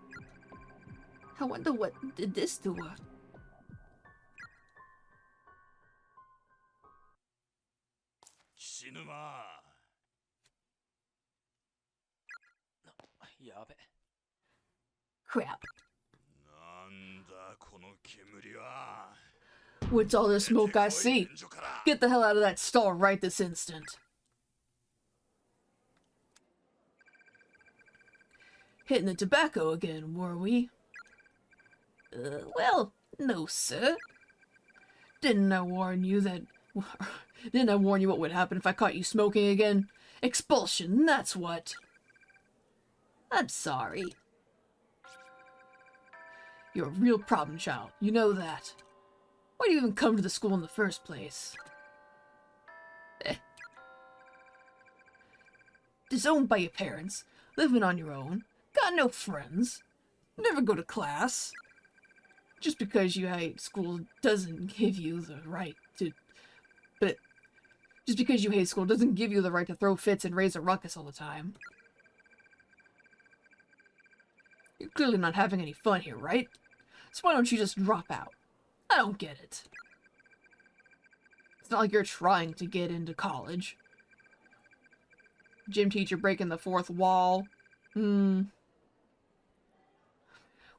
I wonder what did this to her. Crap. What's all this smoke I see? Get the hell out of that stall right this instant. Hitting the tobacco again, were we? Well, no, sir. Didn't I warn you what would happen if I caught you smoking again? Expulsion, that's what. I'm sorry. You're a real problem child, you know that. Why do you even come to the school in the first place? Disowned by your parents, living on your own, got no friends, never go to class. Just because you hate school doesn't give you the right to... Just because you hate school doesn't give you the right to throw fits and raise a ruckus all the time. You're clearly not having any fun here, right? So why don't you just drop out? I don't get it. It's not like you're trying to get into college. Gym teacher breaking the fourth wall. With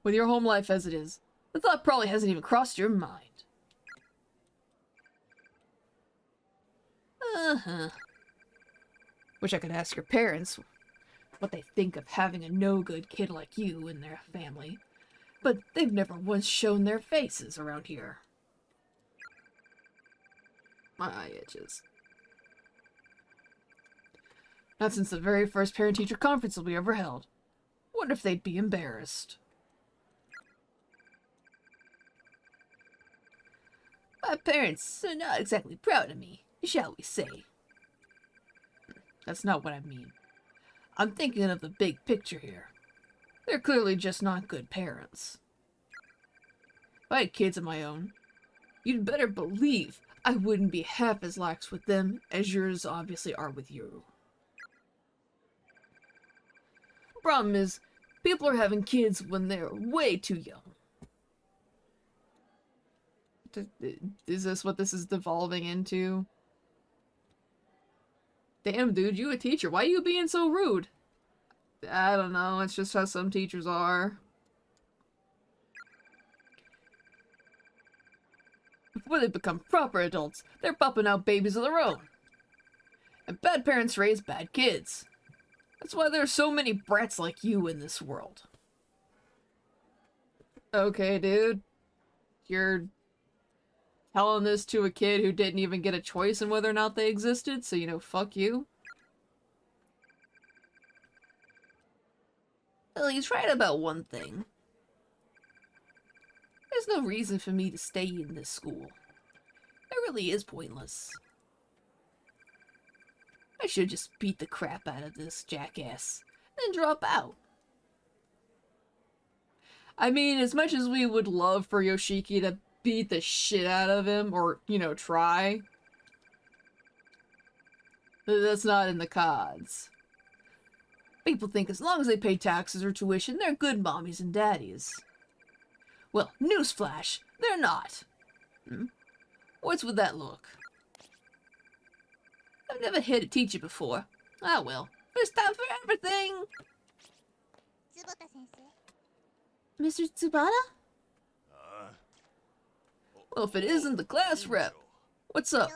your home life as it is, the thought probably hasn't even crossed your mind. Wish I could ask your parents what they think of having a no-good kid like you in their family, but they've never once shown their faces around here. My eye itches. Not since the very first parent-teacher conference that we ever held. Wonder if they'd be embarrassed. My parents are not exactly proud of me, shall we say. That's not what I mean. I'm thinking of the big picture here. They're clearly just not good parents. If I had kids of my own, you'd better believe I wouldn't be half as lax with them as yours obviously are with you. Problem is, people are having kids when they're way too young. Is this what this is devolving into? Damn, dude, you a teacher. Why are you being so rude? I don't know. It's just how some teachers are. Before they become proper adults, they're popping out babies of their own. And bad parents raise bad kids. That's why there are so many brats like you in this world. Okay, dude. You're telling this to a kid who didn't even get a choice in whether or not they existed, so, you know, fuck you. Well, he's right about one thing. There's no reason for me to stay in this school. It really is pointless. I should just beat the crap out of this jackass, then drop out. I mean, as much as we would love for Yoshiki to beat the shit out of him, or, you know, try, that's not in the cards. People think as long as they pay taxes or tuition, they're good mommies and daddies. Well, newsflash, they're not. What's with that look? I've never hit a teacher before. Ah well, There's time for everything! Mr. Tsubata? Well, if it isn't the class rep, what's up?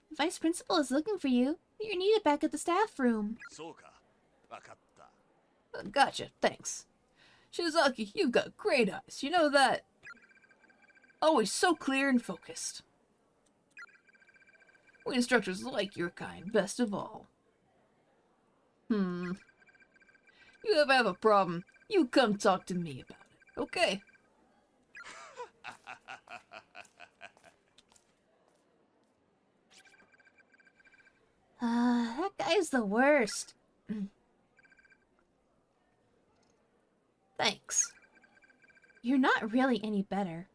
The vice principal is looking for you. You're needed back at the staff room. Gotcha, thanks. Shizaki, you've got great eyes, you know that? Always so clear and focused. We instructors like your kind, best of all. You ever have a problem, you come talk to me about it, okay? That guy's the worst. Thanks. You're not really any better.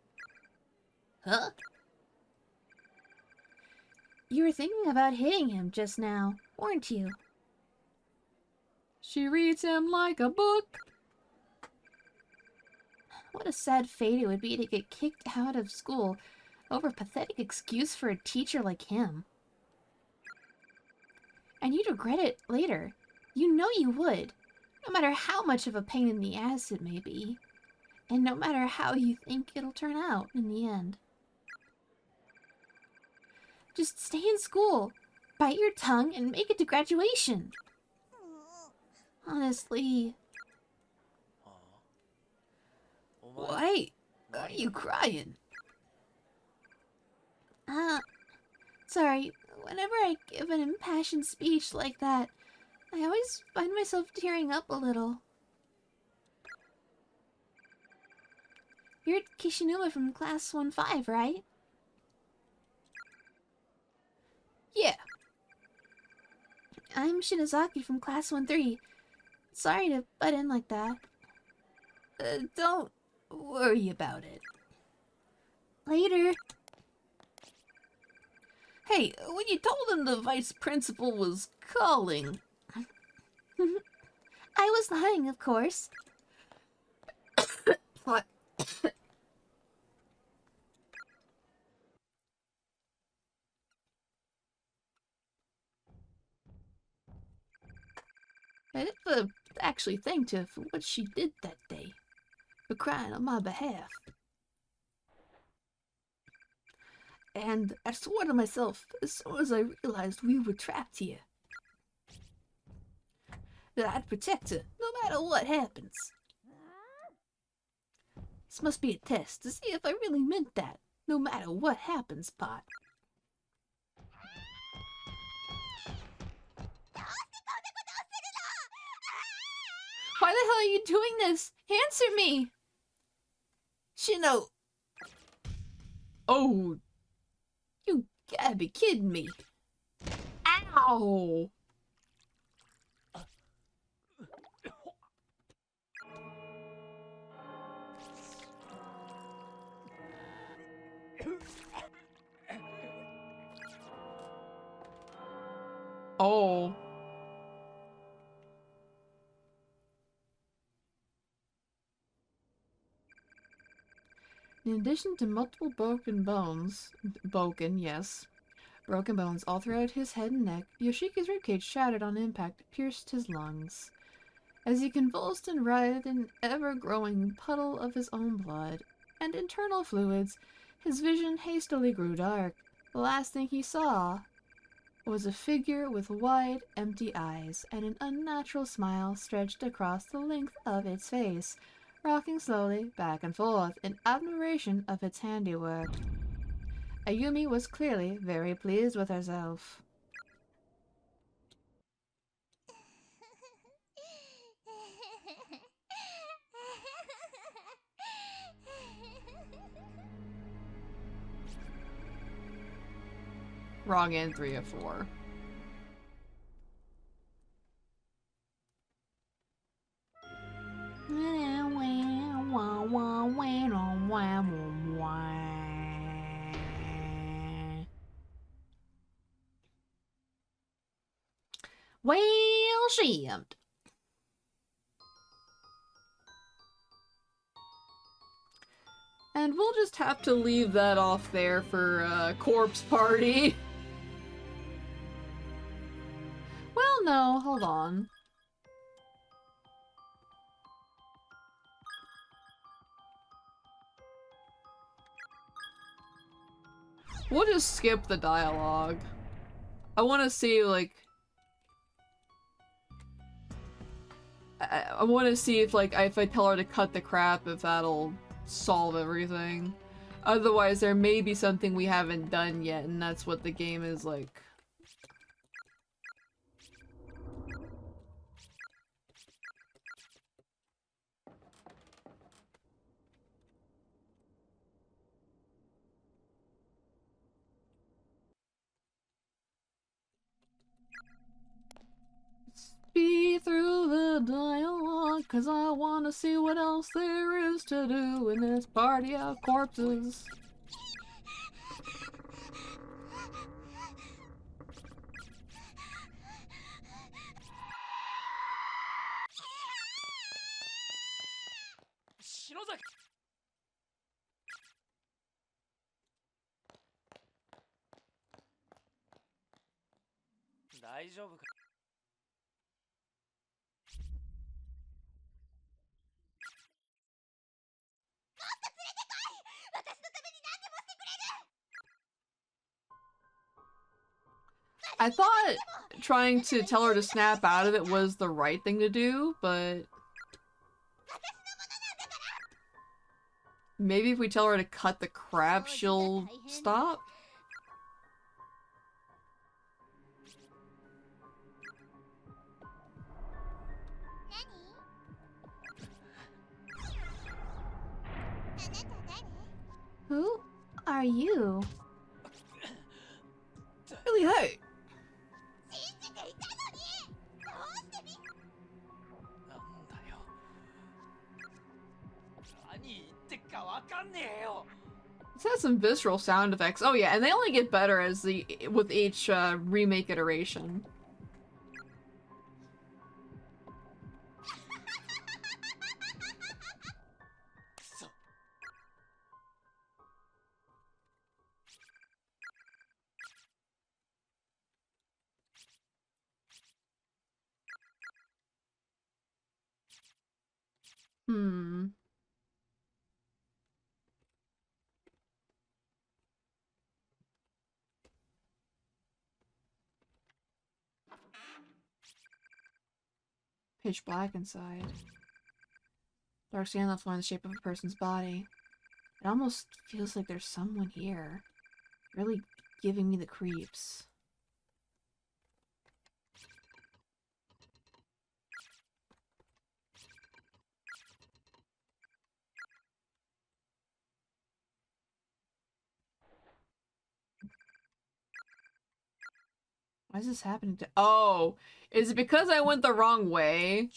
Huh? You were thinking about hitting him just now, weren't you? She reads him like a book. What a sad fate it would be to get kicked out of school over a pathetic excuse for a teacher like him. And you'd regret it later. You know you would. No matter how much of a pain in the ass it may be. And no matter how you think it'll turn out in the end. Just stay in school. Bite your tongue and make it to graduation. Honestly. Why are you crying? Sorry. Whenever I give an impassioned speech like that, I always find myself tearing up a little. You're Kishinuma from Class 1-5, right? Yeah. I'm Shinozaki from Class 1-3. Sorry to butt in like that. Don't worry about it. Later. Hey, when you told him the vice principal was calling... I was lying, of course. What? I didn't actually thank her for what she did that day. For crying on my behalf. And I swore to myself, as soon as I realized we were trapped here, that I'd protect her, no matter what happens. This must be a test to see if I really meant that, no matter what happens, Pot. Why the hell are you doing this? Answer me! Shino! Oh, you gotta be kidding me. Ow! Oh. In addition to multiple broken bones all throughout his head and neck, Yoshiki's ribcage shattered on impact, pierced his lungs. As he convulsed and writhed in an ever-growing puddle of his own blood and internal fluids, his vision hastily grew dark. The last thing he saw was a figure with wide, empty eyes and an unnatural smile stretched across the length of its face, rocking slowly back and forth in admiration of its handiwork. Ayumi was clearly very pleased with herself. Wrong end 3 of 4. Well, shit. And we'll just have to leave that off there for corpse party. Well, no, hold on. We'll just skip the dialogue. I want to see, like... I want to see if, like, if I tell her to cut the crap, if that'll solve everything. Otherwise, there may be something we haven't done yet, and that's what the game is like. Speed through the dialogue, cause I wanna see what else there is to do in this party of corpses. I thought trying to tell her to snap out of it was the right thing to do, but maybe if we tell her to cut the crap, she'll stop? Who are you? Really, hey! This has some visceral sound effects. Oh yeah, and they only get better as with each remake iteration. Hmm. Pitch black inside. Dark sand left in the shape of a person's body. It almost feels like there's someone here. Really giving me the creeps. Why is this happening to- Oh! Is it because I went the wrong way?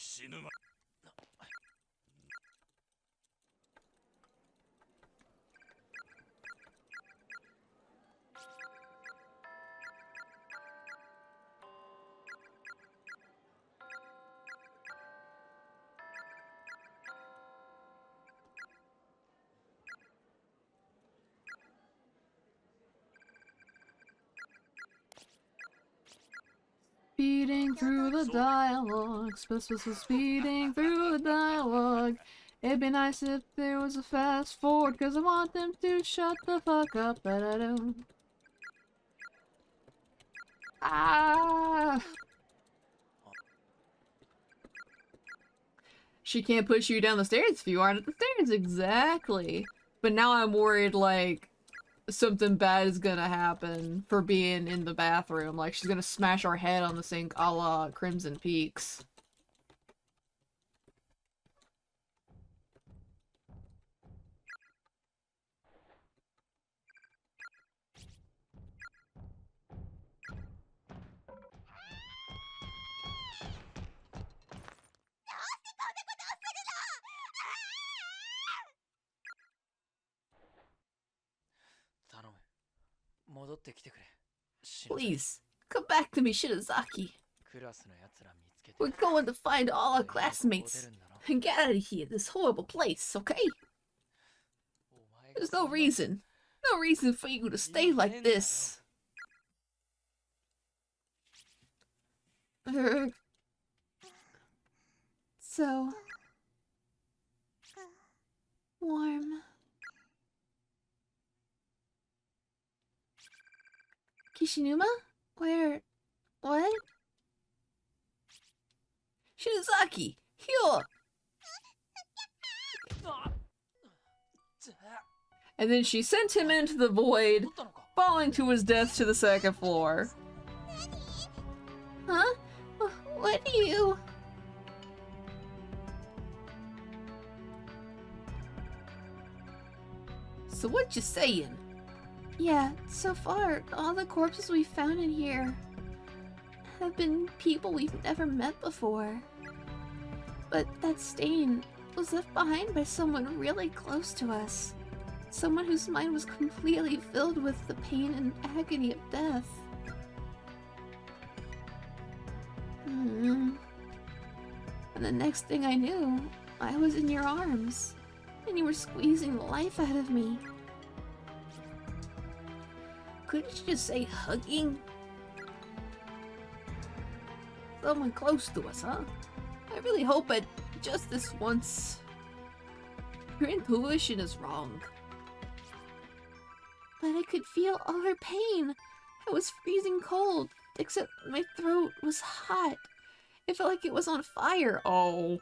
Speeding through the dialogue, speeding through the dialogue. It'd be nice if there was a fast forward, cause I want them to shut the fuck up, but I don't. Ah! She can't push you down the stairs if you aren't at the stairs, exactly. But now I'm worried, like, something bad is gonna happen for being in the bathroom. Like, she's gonna smash our head on the sink a la Crimson Peaks. Please, come back to me, Shirazaki. We're going to find all our classmates and get out of here, this horrible place, okay? There's no reason. No reason for you to stay like this. So warm. Kishinuma? Where? What? Shinozaki, here! And then she sent him into the void, falling to his death to the second floor. Huh? What do you... So what you saying? Yeah, so far, all the corpses we found in here have been people we've never met before. But that stain was left behind by someone really close to us. Someone whose mind was completely filled with the pain and agony of death. And the next thing I knew, I was in your arms, and you were squeezing the life out of me. Couldn't you just say hugging? Someone close to us, huh? I really hope it just this once. Your intuition is wrong. But I could feel all her pain. I was freezing cold, except my throat was hot. It felt like it was on fire. Oh.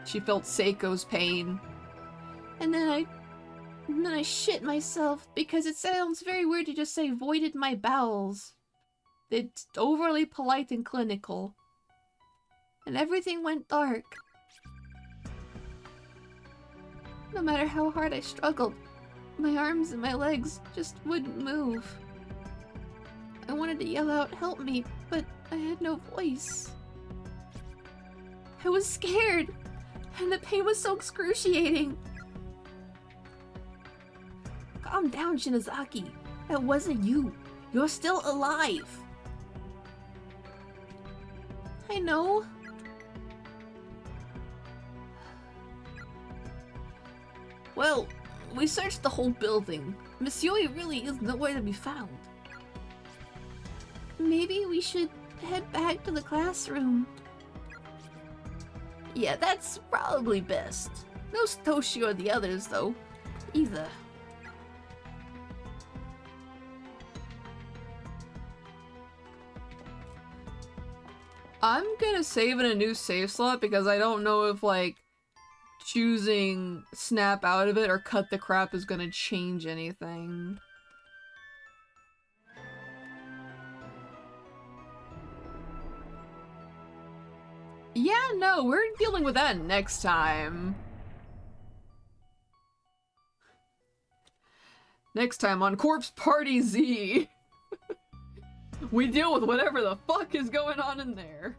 She felt Seiko's pain. And then I shit myself because it sounds very weird to just say voided my bowels. It's overly polite and clinical. And everything went dark. No matter how hard I struggled, my arms and my legs just wouldn't move. I wanted to yell out, "Help me," but I had no voice. I was scared, and the pain was so excruciating. Calm down, Shinozaki. That wasn't you. You're still alive. I know. Well, we searched the whole building. Miss Yui really is nowhere to be found. Maybe we should head back to the classroom. Yeah, that's probably best. No Satoshi or the others, though. Either. I'm gonna save in a new save slot because I don't know if, like, choosing snap out of it or cut the crap is gonna change anything. Yeah, no, we're dealing with that next time. Next time on Corpse Party Z. We deal with whatever the fuck is going on in there.